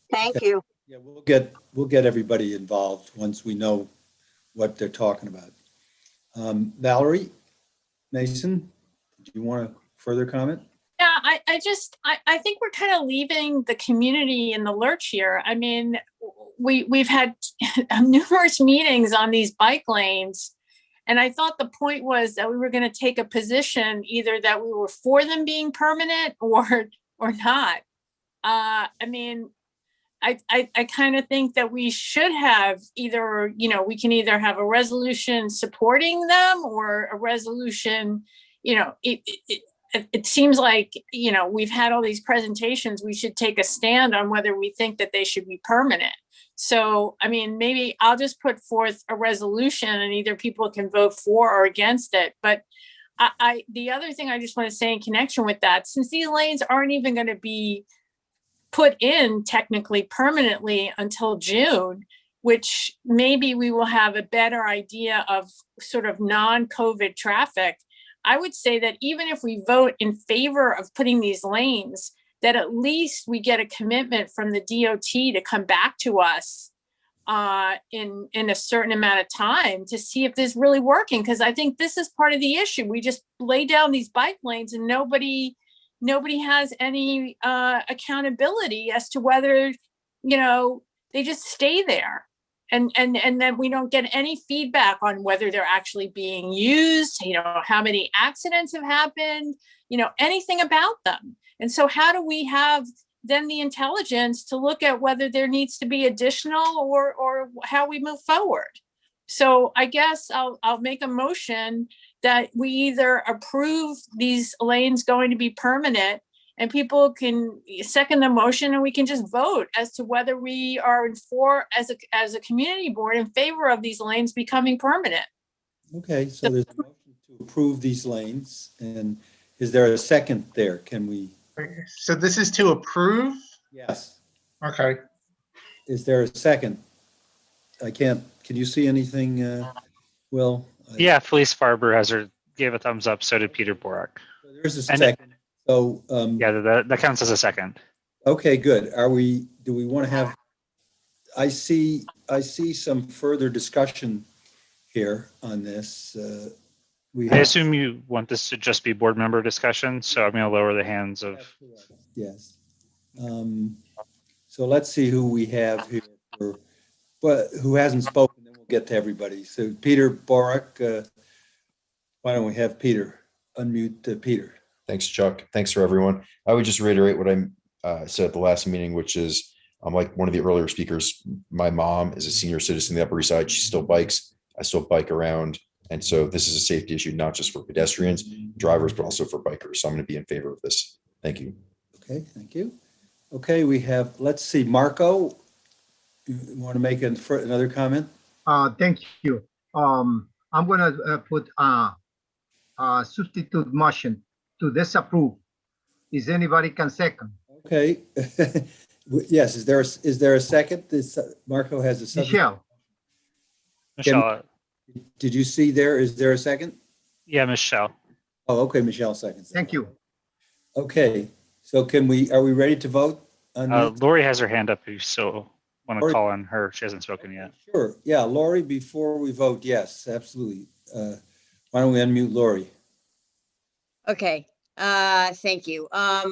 Thank you. Yeah, we'll get everybody involved once we know what they're talking about. Valerie Mason, do you want to further comment? Yeah, I think we're kind of leaving the community in the lurch here. I mean, we've had numerous meetings on these bike lanes, and I thought the point was that we were going to take a position either that we were for them being permanent or not. I mean, I kind of think that we should have either, we can either have a resolution supporting them or a resolution, it seems like, we've had all these presentations. We should take a stand on whether we think that they should be permanent. So, I mean, maybe I'll just put forth a resolution and either people can vote for or against it. But the other thing I just want to say in connection with that, since these lanes aren't even going to be put in technically permanently until June, which maybe we will have a better idea of sort of non-COVID traffic. I would say that even if we vote in favor of putting these lanes, that at least we get a commitment from the DOT to come back to us in a certain amount of time to see if this is really working. Because I think this is part of the issue. We just lay down these bike lanes and nobody has any accountability as to whether, they just stay there. and then we don't get any feedback on whether they're actually being used, how many accidents have happened, anything about them. And so how do we have then the intelligence to look at whether there needs to be additional or how we move forward? So I guess I'll make a motion that we either approve these lanes going to be permanent, and people can second the motion, and we can just vote as to whether we are as a community board in favor of these lanes becoming permanent. Okay, so there's a motion to approve these lanes, and is there a second there? Can we? So this is to approve? Yes. Okay. Is there a second? Can you see anything, Will? Yeah, Felice Farber gave a thumbs up, so did Peter Borak. There's a second. So yeah, that counts as a second. Okay, good. Do we want to have, I see some further discussion here on this. I assume you want this to just be board member discussion, so I'm going to lower the hands of. Yes. So let's see who we have here, who hasn't spoken, then we'll get to everybody. So Peter Borak, why don't we have Peter, unmute Peter. Thanks, Chuck. Thanks for everyone. I would just reiterate what I said at the last meeting, which is, like one of the earlier speakers, my mom is a senior citizen in the Upper East Side. She still bikes. I still bike around. And so this is a safety issue, not just for pedestrians, drivers, but also for bikers. So I'm going to be in favor of this. Thank you. Okay, thank you. Okay, we have, let's see, Marco, you want to make another comment? Thank you. I'm going to put a substitute motion to disapprove. Is anybody can second? Okay. Yes. Is there a second? Marco has a second. Michelle. Did you see there? Is there a second? Yeah, Michelle. Oh, okay. Michelle seconds. Thank you. Okay. So are we ready to vote? Lori has her hand up. If you still want to call on her. She hasn't spoken yet. Sure. Yeah. Lori, before we vote, yes, absolutely. Why don't we unmute Lori? Okay, thank you. I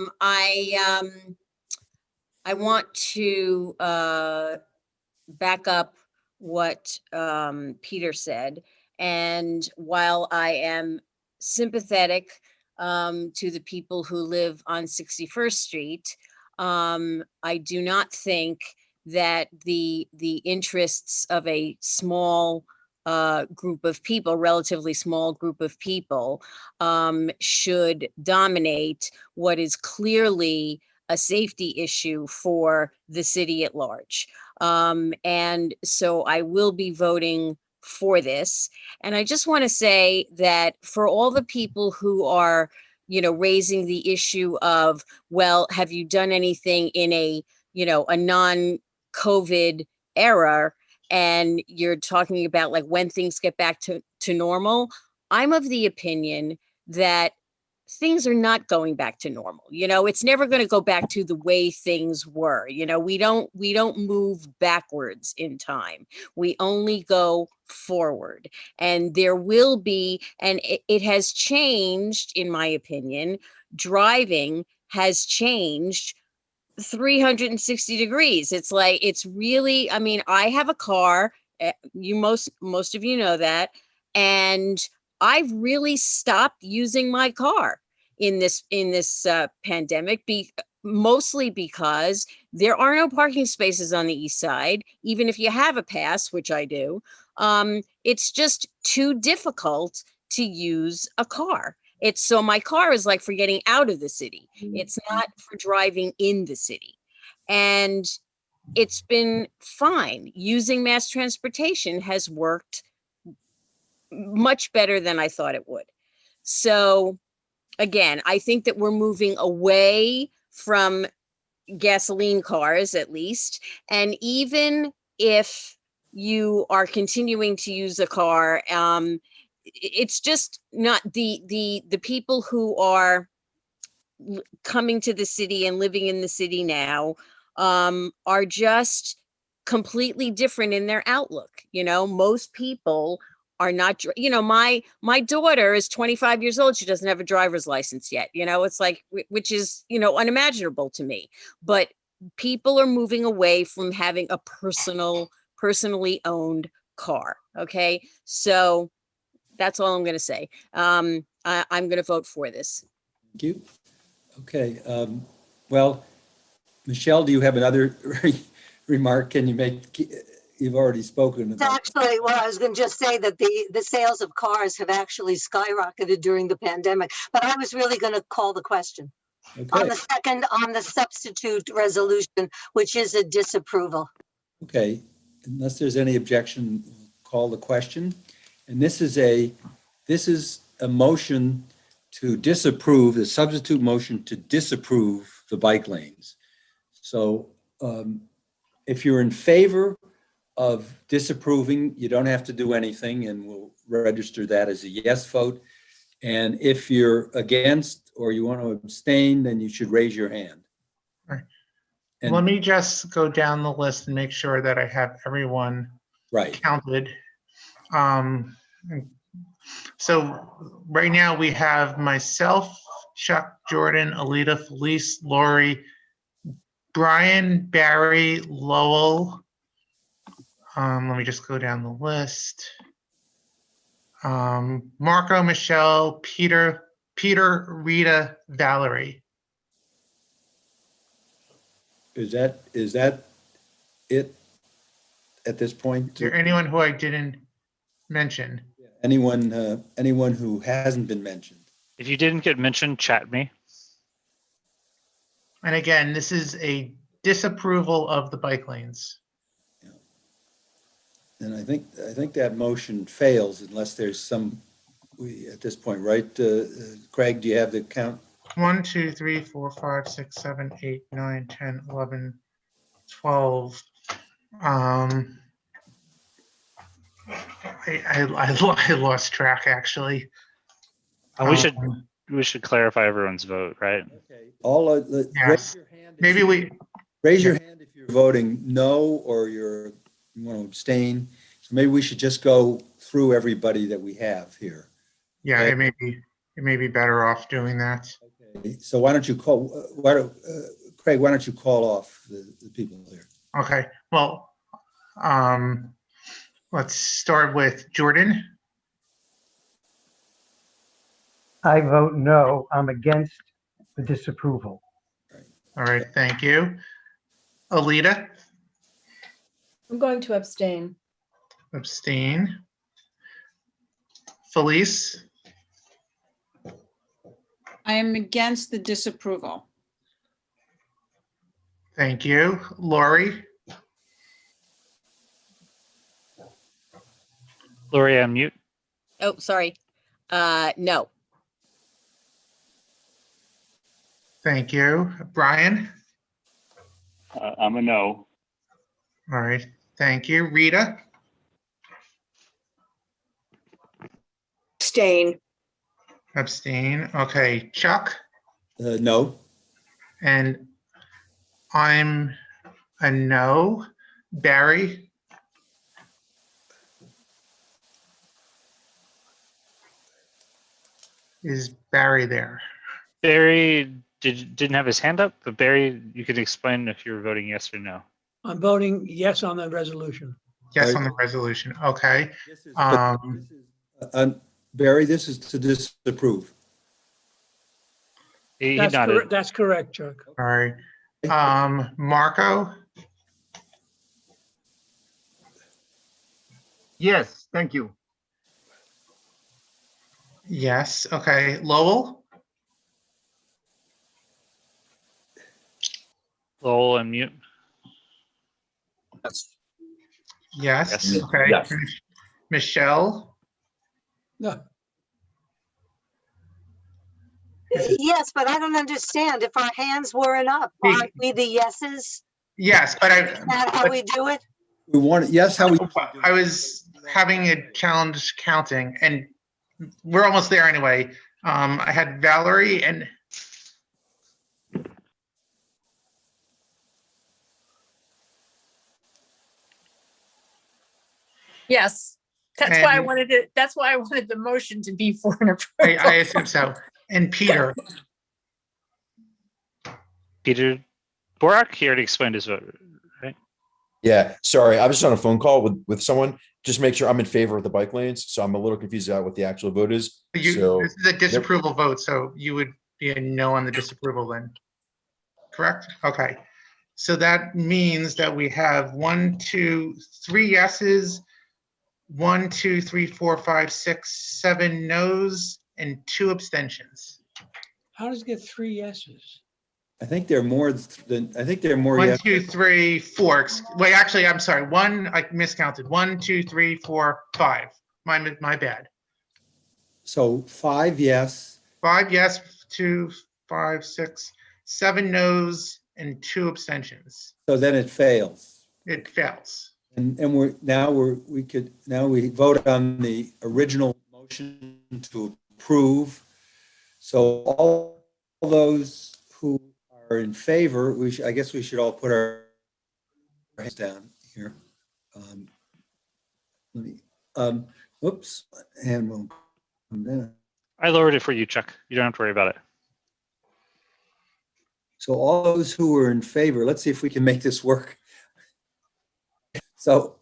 want to back up what Peter said. And while I am sympathetic to the people who live on 61st Street, I do not think that the interests of a small group of people, relatively small group of people, should dominate what is clearly a safety issue for the city at large. And so I will be voting for this. And I just want to say that for all the people who are, raising the issue of, well, have you done anything in a non-COVID era? And you're talking about like when things get back to normal, I'm of the opinion that things are not going back to normal. It's never going to go back to the way things were. We don't move backwards in time. We only go forward. And there will be, and it has changed, in my opinion, driving has changed 360 degrees. It's like, it's really, I have a car, most of you know that, and I've really stopped using my car in this pandemic, mostly because there are no parking spaces on the east side, even if you have a pass, which I do. It's just too difficult to use a car. So my car is like for getting out of the city. It's not for driving in the city. And it's been fine. Using mass transportation has worked much better than I thought it would. So again, I think that we're moving away from gasoline cars, at least. And even if you are continuing to use a car, it's just not the people who are coming to the city and living in the city now are just completely different in their outlook. Most people are not, my daughter is 25 years old. She doesn't have a driver's license yet. It's like, which is, unimaginable to me. But people are moving away from having a personal personally owned car. Okay, so that's all I'm going to say. I'm going to vote for this. Thank you. Okay. Well, Michelle, do you have another remark? Can you make? You've already spoken It's about. actually, well, I was going to just say that the sales of cars have actually skyrocketed during the pandemic, but I was really going to call the question. Okay. On the substitute resolution, which is a disapproval. Okay. Unless there's any objection, we'll call the question. And this is a motion to disapprove, the substitute motion to disapprove the bike lanes. So if you're in favor of disapproving, you don't have to do anything, and we'll register that as a yes vote. And if you're against or you want to abstain, then you should raise your hand. Right. And let me just go down the list and make sure that I have everyone counted. So right now we have myself, Chuck, Jordan, Alita, Felice, Lori, Brian, Barry, Lowell. Let me just go down the list. Marco, Michelle, Peter, Rita, Valerie. Is that it at this point? Is there anyone who I didn't mention? Anyone who hasn't been mentioned? If you didn't get mentioned, chat me. And again, this is a disapproval of the bike lanes. And I think that motion fails unless there's some, at this point, right? Craig, do you have the count? 1, 2, 3, 4, 5, 6, 7, 8, 9, 10, 11, 12. I lost track actually. We should clarify everyone's vote, right? Okay. Yes. Raise your hand if you're voting no or you want to abstain. So maybe we should just go through everybody that we have here. Yeah, Okay. it may be better off doing that. Okay. So why don't you call? Craig? Why don't you call off the people here? Okay. Well, let's start with Jordan. I vote no. I'm against the disapproval. All right. Thank you. Alita. I'm going to abstain. Abstain. Felice. I am against the disapproval. Thank you. Lori. Lori, unmute. Oh, sorry. No. Thank you. Brian. I'm a no. All right. Thank you. Rita. Abstain. Abstain. Okay. Chuck. No. And I'm a no. Barry. Is Barry there? Barry didn't have his hand up, but Barry, you can explain if you're voting yes or no. I'm voting yes on the resolution. Yes, on the resolution. Okay. Barry, this is to disapprove. He That's nodded. That's correct, Chuck. All right. Marco. Yes, thank you. Yes. Okay. Lowell. Lowell, unmute. Yes. Yes. Okay. Yes. Michelle. No. Yes, but I don't understand. If our hands weren't up, aren't we the yeses? Yes, but Is that how we do it? We want yes. How we? I was having a challenge counting, and we're almost there anyway. I had Valerie and Yes, that's why I And- wanted it. That's why I wanted the motion to be for an approval. I assume so. And Peter. Peter Borak, he already explained his vote, right? Yeah, sorry, I was just on a phone call with someone. Just make sure I'm in favor of the bike lanes, so I'm a little confused about what the actual vote is. So This is a disapproval vote, so you would be a no on the disapproval then, correct? Okay. So that means that we have 3 yeses, 1, 2, 3, 4, 5, 6, 7 no's, and 2 abstentions. How does it get 3 yeses? I think there are more than, I think there are more. 1, yes. 2, 3, 4. Wait, actually, I'm sorry. I miscounted. 1, 2, 3, 4, 5. My bad. So 5 yes. 5 yes, 2, 5, 6, 7 no's, and 2 abstentions. So then it fails. It fails. And we vote on the original motion to approve. So all those who are in favor, I guess we should all put our hands down here. Whoops, hand won't come down. I lowered it for you, Chuck. You don't have to worry about it. So all those who are in favor, let's see if we can make this work. So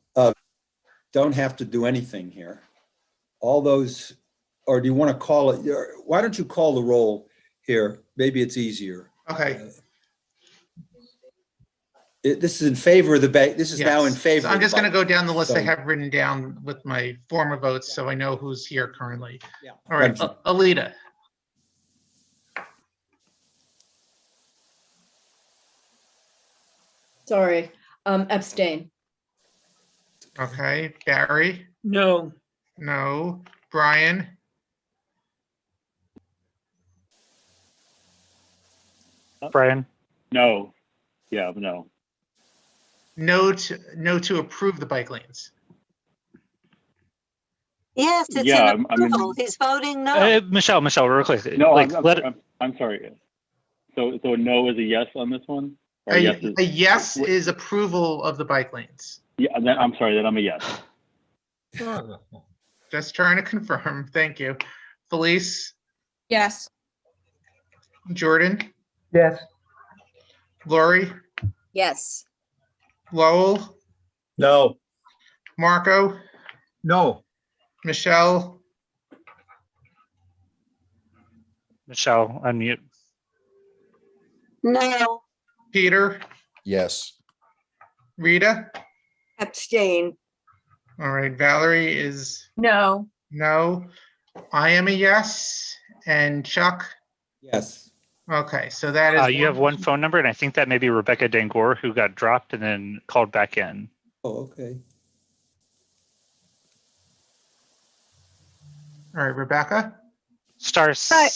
don't have to do anything here. All those, or do you want to call it? Why don't you call the roll here? Maybe it's easier. Okay. This is in favor of the bank. This is now in favor. So I'm just going to go down the list I So- have written down with my former votes, so I know who's here currently. Yeah. All right, Alita. Sorry, abstain. Okay, Barry. No. No. Brian. Brian? No. Yeah, no. No to approve the bike lanes. Yes, it's Yeah, an I mean- approval. He's voting no. Michelle, real quick. No, like, I'm sorry. So no is a yes on this one? Or A yes is, yes is approval of the bike lanes. yeah, then I'm sorry, then I'm a yes. Just trying to confirm. Thank you. Felice, Yes. Jordan, Yes. Lori, Yes. Lowell, No. Marco, No. Michelle, Michelle, unmute. No. Peter, yes. Rita. Abstain. All right, Valerie is No. no. I am a yes. And Chuck? Yes. Okay, so that is. You have one phone number, and I think that may be Rebecca Dangor, who got dropped and then called back in. Oh, okay. All right, Rebecca? Stars. Hi.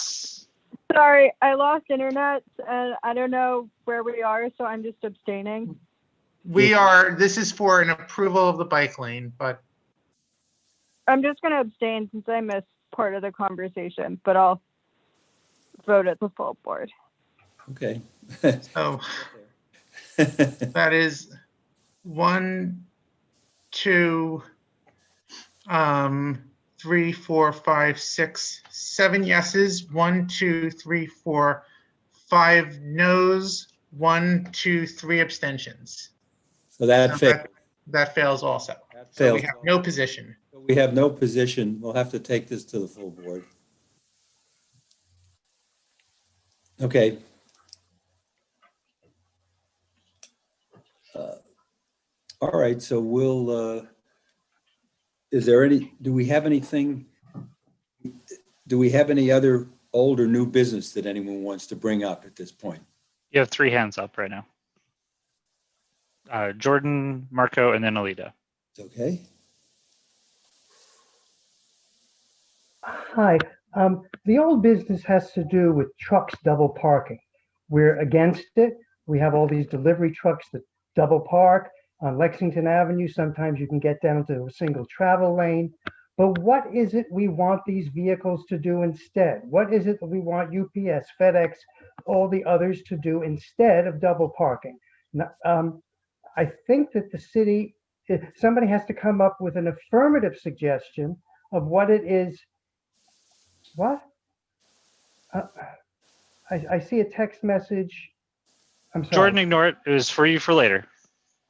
Sorry, I lost internet and I don't know where we are, so I'm just abstaining. This is for an approval of the bike lane, but I'm just going to abstain since I missed part of the conversation, but I'll vote at the full board. Okay. so that is 1, 2, 3, 4, 5, 6, 7 yeses, 1, 2, 3, 4, 5 no's, 1, 2, 3 abstentions. So that fails. That fails also. So fails. we have no position. We have no position. We'll have to take this to the full board. Okay. All right, so we'll, do we have anything, do we have any other old or new business that anyone wants to bring up at this point? You have 3 hands up right now. Jordan, Marco, and then Alita. Okay. Hi, the old business has to do with trucks double parking. We're against it. We have all these delivery trucks that double park on Lexington Avenue. Sometimes you can get down to a single travel lane. But what is it we want these vehicles to do instead? What is it that we want UPS, FedEx, all the others to do instead of double parking? Now, I think that the city, somebody has to come up with an affirmative suggestion of what it is. What? I see a text message. I'm sorry. Jordan, ignore it. It was for you for later.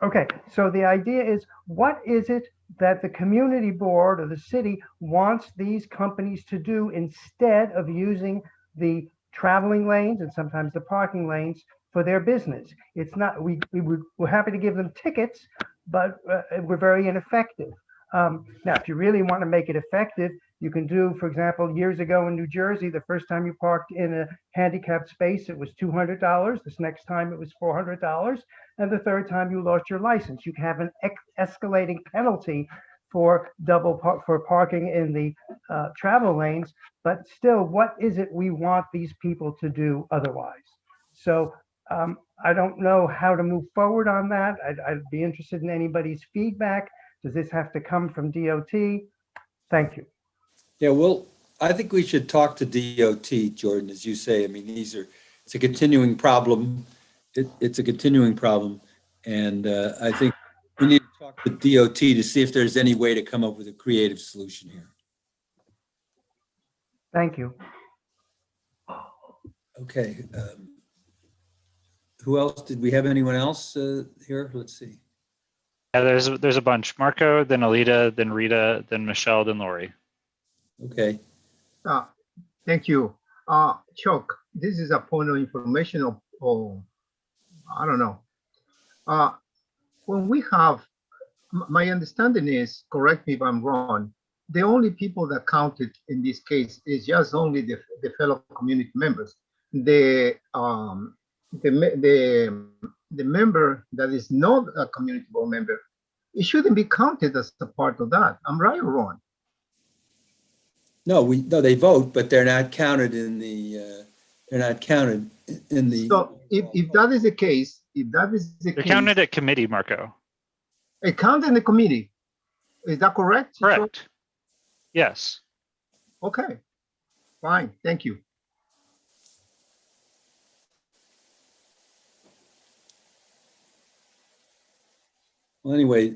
Okay, so the idea is, what is it that the community board or the city wants these companies to do instead of using the traveling lanes and sometimes the parking lanes for their business? It's not, we're happy to give them tickets, but we're very ineffective. Now, if you really want to make it effective, you can do, for example, years ago in New Jersey, the first time you parked in a handicapped space, it was $200. This next time it was $400. And the third time you lost your license. You can have an escalating penalty for for parking in the travel lanes. But still, what is it we want these people to do otherwise? So I don't know how to move forward on that. I'd be interested in anybody's feedback. Does this have to come from DOT? Thank you. Yeah, well, I think we should talk to DOT, Jordan, as you say. I mean, it's a continuing problem. It's a continuing problem. And I think we need to talk to DOT to see if there's any way to come up with a creative solution here. Thank you. Okay. Who else? Did we have anyone else here? Let's see. Yeah, there's a bunch. Marco, then Alita, then Rita, then Michelle, then Lori. Okay. Thank you. Chuck, this is a point of information of I don't know. When we have, my understanding is, correct me if I'm wrong, the only people that counted in this case is just only the fellow community members. The member that is not a community board member, it shouldn't be counted as a part of that. I'm right or wrong? No, they vote, but they're not counted in the. They're not counted in the. So if that is the case, they're counted at committee, Marco. It counted in the committee. Is that correct? Correct. Yes. Okay. Fine. Thank you. Well, anyway,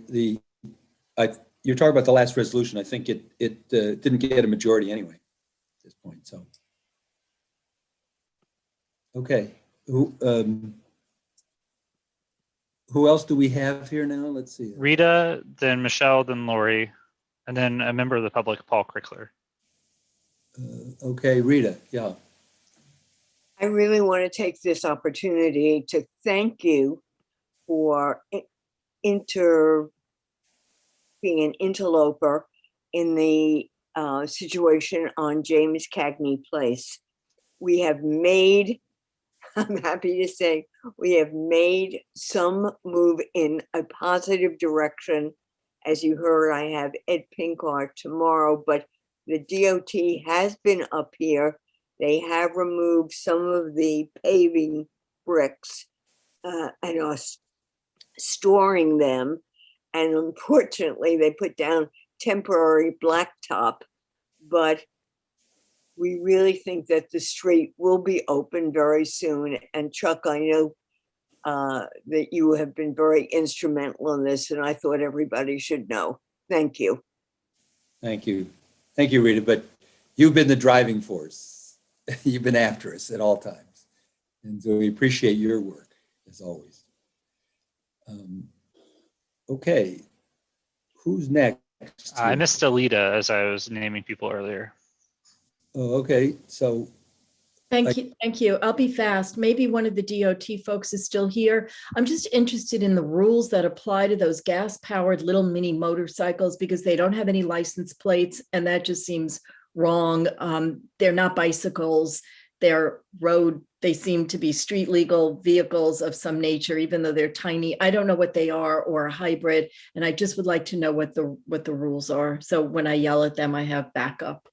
you're talking about the last resolution. I think it didn't get a majority anyway at this point. So, okay, who else do we have here now? Let's see. Rita, then Michelle, then Lori, and then a member of the public, Paul Crickler. Okay, Rita. Yeah. I really want to take this opportunity to thank you for being an interloper in the situation on James Cagney Place. We have made, I'm happy to say, we have made some move in a positive direction. As you heard, I have Ed Pinkar tomorrow, but the DOT has been up here. They have removed some of the paving bricks and are storing them. And unfortunately, they put down temporary blacktop, but we really think that the street will be open very soon. And Chuck, I know that you have been very instrumental in this, and I thought everybody should know. Thank you. Thank you. Thank you, Rita. But you've been the driving force. You've been after us at all times. And so we appreciate your work, as always. Okay. Who's next? I missed Alita as I was naming people earlier. Oh, okay. So Thank you. I'll be fast. Maybe one of the DOT folks is still here. I'm just interested in the rules that apply to those gas-powered little mini motorcycles because they don't have any license plates, and that just seems wrong. They're not bicycles. They're they seem to be street legal vehicles of some nature, even though they're tiny. I don't know what they are, or a hybrid, and I just would like to know what the rules are. So when I yell at them, I have backup.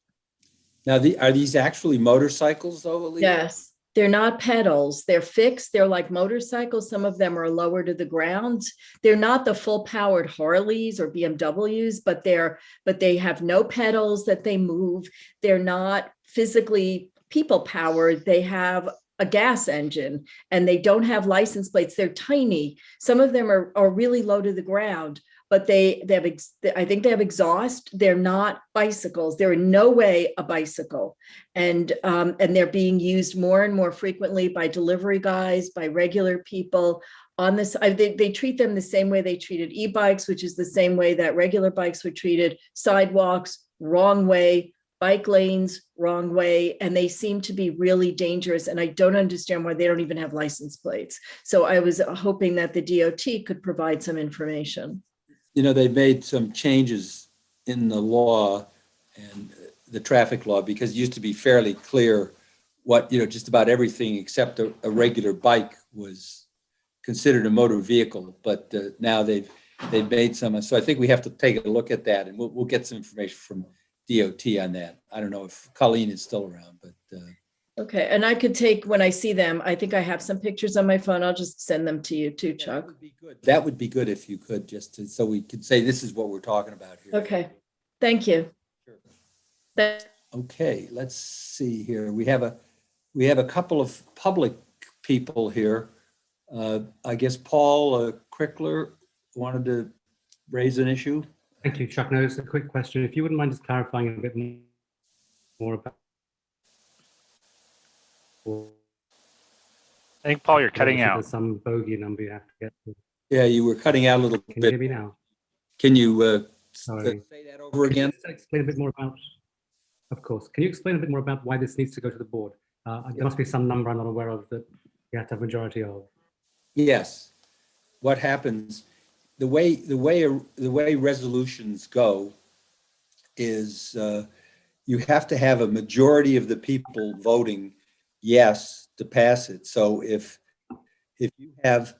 now, are these actually motorcycles, though, Alita? Yes, they're not pedals. They're fixed. They're like motorcycles. Some of them are lower to the ground. They're not the full-powered Harleys or BMWs, but they have no pedals that they move. They're not physically people-powered. They have a gas engine, and they don't have license plates. They're tiny. Some of them are really low to the ground, but I think they have exhaust. They're not bicycles. They're in no way a bicycle. And they're being used more and more frequently by delivery guys, by regular people. on this. They treat them the same way they treated e-bikes, which is the same way that regular bikes were treated. Sidewalks, wrong way, bike lanes, wrong way, and they seem to be really dangerous. And I don't understand why they don't even have license plates. So I was hoping that the DOT could provide some information. You know, they've made some changes in the law and the traffic law, because it used to be fairly clear what, you know, just about everything except a regular bike was considered a motor vehicle. But now they've made some, so I think we have to take a look at that, and we'll get some information from DOT on that. I don't know if Colleen is still around, but. Okay, and I could take, when I see them, I think I have some pictures on my phone. I'll just send them to you too, Chuck. That would be good if you could, just to, so we could say this is what we're talking about here. Okay, thank you. Okay, let's see here. We have a couple of public people here. I guess Paul Crickler wanted to raise an issue. Thank you, Chuck. No, it's a quick question. If you wouldn't mind just clarifying a bit more about. I think, Paul, you're cutting out. There's some bogey number you have to get to. Yeah, you were cutting out a little bit. Can you hear me now? Can you Sorry. say that over again? Can you explain a bit more about, of course. Can you explain a bit more about why this needs to go to the board? There must be some number I'm not aware of that you have to have a majority of. Yes. What happens, the way resolutions go is you have to have a majority of the people voting yes to pass it. So if you have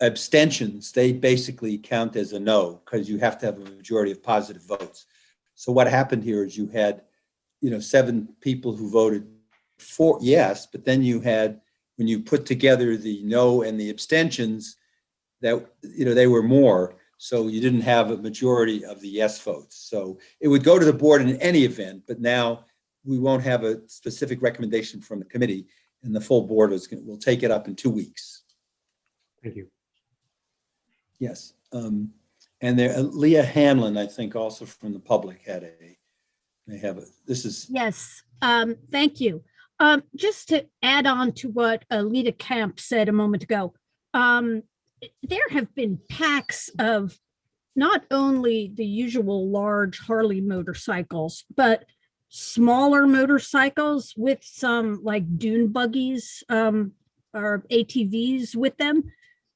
abstentions, they basically count as a no, because you have to have a majority of positive votes. So what happened here is you had, 7 people who voted for yes, but then you had, when you put together the no and the abstentions, that, they were more. So you didn't have a majority of the yes votes. So it would go to the board in any event, but now we won't have a specific recommendation from the committee, and the full board will take it up in 2 weeks. Thank you. Yes. And there, Leah Hanlon, I think, also from the public this is. Yes, thank you. Just to add on to what Lita Camp said a moment ago, there have been packs of not only the usual large Harley motorcycles, but smaller motorcycles with some like dune buggies or ATVs with them.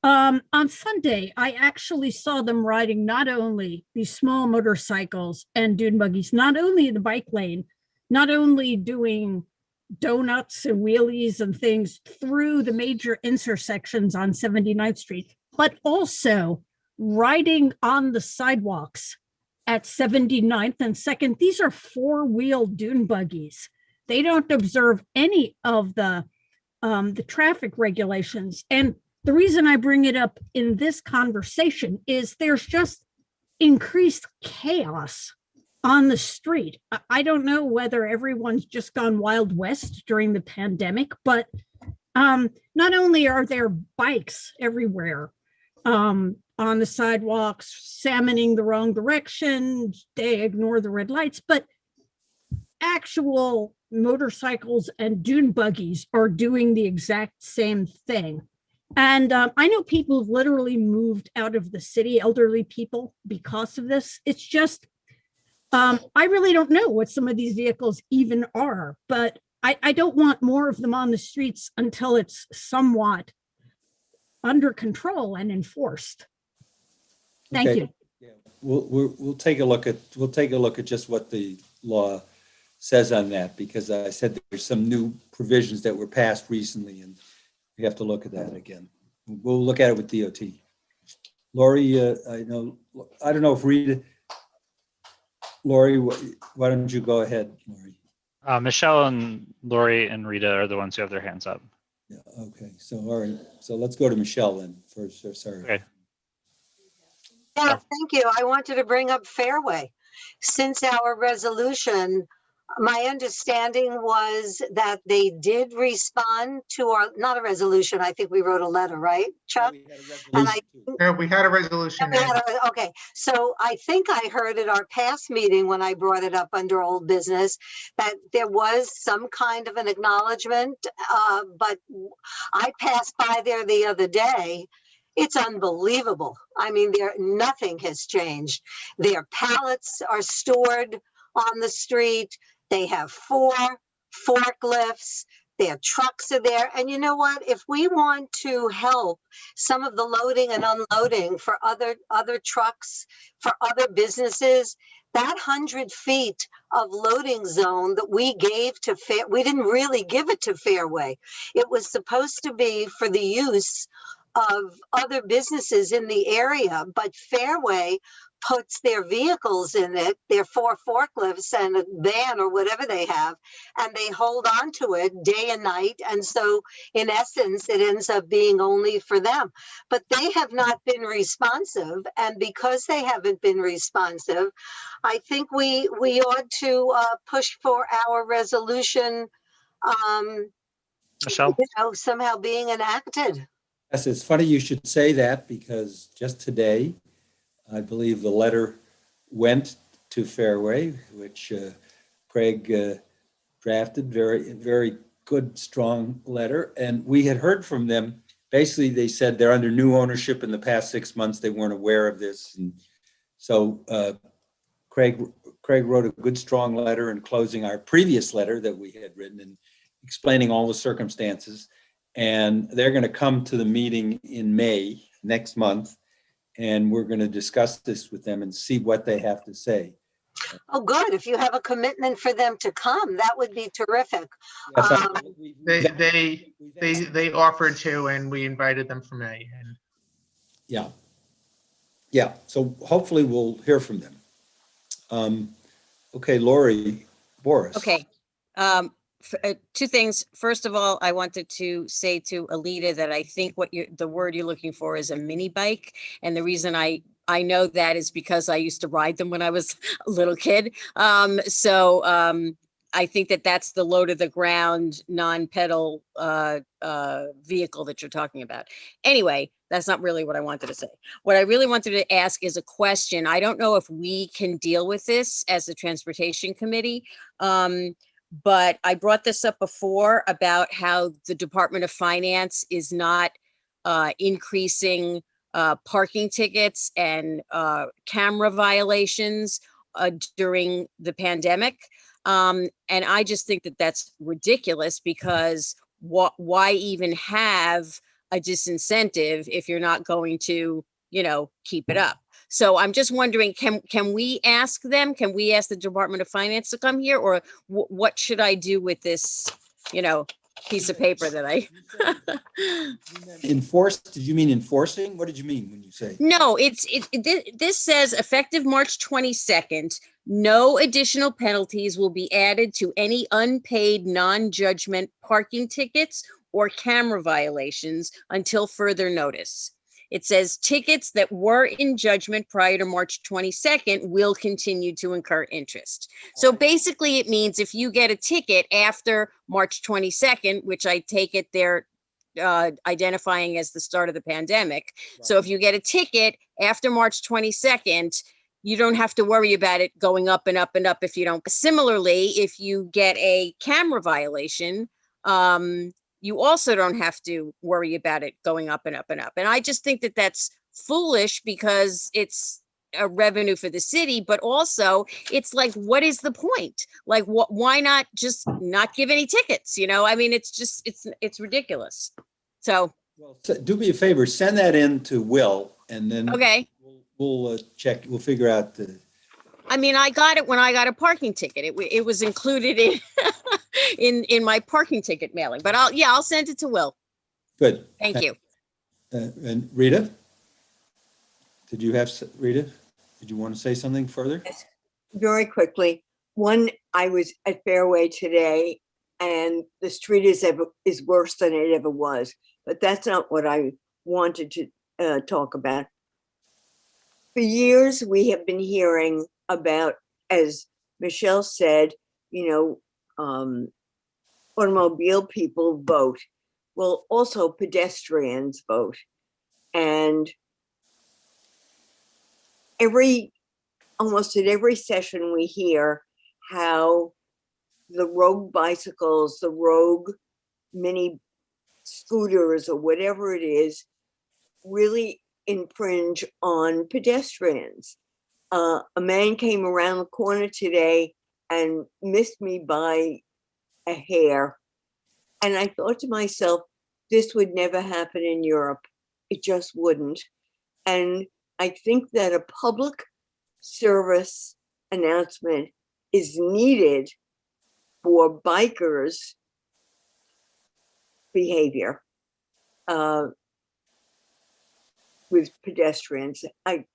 On Sunday, I actually saw them riding not only these small motorcycles and dune buggies, not only in the bike lane, not only doing donuts and wheelies and things through the major intersections on 79th Street, but also riding on the sidewalks at 79th and 2nd. These are 4-wheel dune buggies. They don't observe any of the traffic regulations. And the reason I bring it up in this conversation is there's just increased chaos on the street. I don't know whether everyone's just gone Wild West during the pandemic, but not only are there bikes everywhere on the sidewalks, salmoning the wrong direction, they ignore the red lights, but actual motorcycles and dune buggies are doing the exact same thing. And I know people have literally moved out of the city, elderly people, because of this. It's just, I really don't know what some of these vehicles even are, but I don't want more of them on the streets until it's somewhat under control and enforced. Thank you. Yeah. We'll take a look at just what the law says on that, because I said there's some new provisions that were passed recently, and we have to look at that again. We'll look at it with DOT. Lori, I don't know if Rita. Lori, why don't you go ahead, Lori? Michelle and Lori and Rita are the ones who have their hands up. Yeah, okay. So, all right. So let's go to Michelle then first. Sorry. Okay. Yeah, thank you. I wanted to bring up Fairway. Since our resolution, my understanding was that they did respond to our, not a resolution, I think we wrote a letter, right, Chuck? Yeah, we had a resolution. Okay, so I think I heard at our past meeting when I brought it up under old business that there was some kind of an acknowledgement, but I passed by there the other day It's unbelievable. I mean, nothing has changed. Their pallets are stored on the street. They have 4 forklifts. Their trucks are there. And you know what? If we want to help some of the loading and unloading for other trucks, for other businesses, that 100 feet of loading zone that we gave to we didn't really give it to Fairway. It was supposed to be for the use of other businesses in the area, but Fairway puts their vehicles in it, their 4 forklifts and a van or whatever they have, and they hold on to it day and night. And so in essence, it ends up being only for them. But they have not been responsive. And because they haven't been responsive, I think we ought to push for our resolution, Michelle? somehow being enacted. Yes, it's funny you should say that, because just today, I believe the letter went to Fairway, which Craig drafted, very good, strong letter. And we had heard from them. Basically, they said they're under new ownership. In the past 6 months, they weren't aware of this. And so Craig wrote a good, strong letter enclosing our previous letter that we had written and explaining all the circumstances. And they're going to come to the meeting in May next month, and we're going to discuss this with them and see what they have to say. Oh, good. If you have a commitment for them to come, that would be terrific. Yes, They offered to, and we invited them for May. And yeah. So hopefully we'll hear from them. Okay, Lori, Boris. Okay. 2 things. First of all, I wanted to say to Alita that I think the word you're looking for is a mini bike. And the reason I know that is because I used to ride them when I was a little kid. I think that's the low to the ground, non-pedal vehicle that you're talking about. Anyway, that's not really what I wanted to say. What I really wanted to ask is a question. I don't know if we can deal with this as the Transportation Committee. But I brought this up before about how the Department of Finance is not increasing parking tickets and camera violations during the pandemic. And I just think that that's ridiculous, because why even have a disincentive if you're not going to, keep it up? So I'm just wondering, can we ask them? Can we ask the Department of Finance to come here, or what should I do with this, piece of paper that I? Enforce? Did you mean enforcing? What did you mean when you say? No, this says effective March 22nd, no additional penalties will be added to any unpaid non-judgment parking tickets or camera violations until further notice. It says tickets that were in judgment prior to March 22nd will continue to incur interest. So basically it means if you get a ticket after March 22nd, which I take it they're identifying as the start of the pandemic. Right. So if you get a ticket after March 22nd, you don't have to worry about it going up and up and up if you don't. Similarly, if you get a camera violation, you also don't have to worry about it going up and up and up. And I just think that that's foolish, because it's a revenue for the city, but also it's like, what is the point? Like, why not just not give any tickets? I mean, it's ridiculous. So do me a favor, send that in to Will, and then okay, we'll check. We'll figure out the. I mean, I got it when I got a parking ticket. It was included in my parking ticket mailing. But I'll send it to Will. Good. Thank you. And Rita, did you want to say something further? Yes, very quickly. One, I was at Fairway today, and the street is worse than it ever was. But that's not what I wanted to talk about. For years, we have been hearing about, as Michelle said, automobile people vote. Well, also pedestrians vote. And almost at every session we hear how the rogue bicycles, the rogue mini scooters, or whatever it is, really infringe on pedestrians. A man came around the corner today and missed me by a hair. And I thought to myself, this would never happen in Europe. It just wouldn't. And I think that a public service announcement is needed for bikers' behavior with pedestrians. I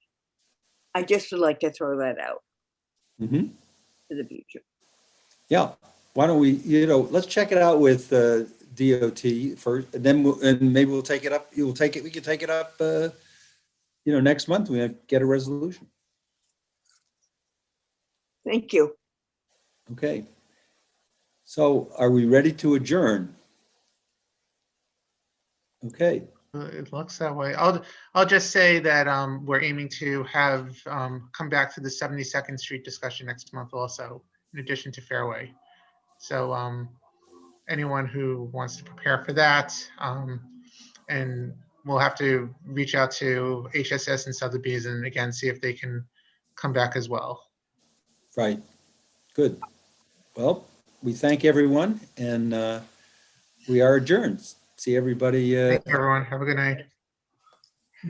just would like to throw that out Mhm. for the future. Yeah, why don't we, let's check it out with DOT first, and then and maybe we'll take it up, we can take it up, next month, we get a resolution. Thank you. Okay. So are we ready to adjourn? Okay. It looks that way. I'll just say that we're aiming to have come back to the 72nd Street discussion next month also, in addition to Fairway. So anyone who wants to prepare for that, and we'll have to reach out to HSS and Sotheby's and again see if they can come back as well. Right. Good. Well, we thank everyone, and we are adjourned. See everybody. Thank you, everyone. Have a good night.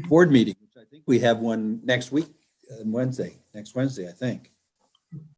Board meeting, which I think we have one next week, next Wednesday, I think.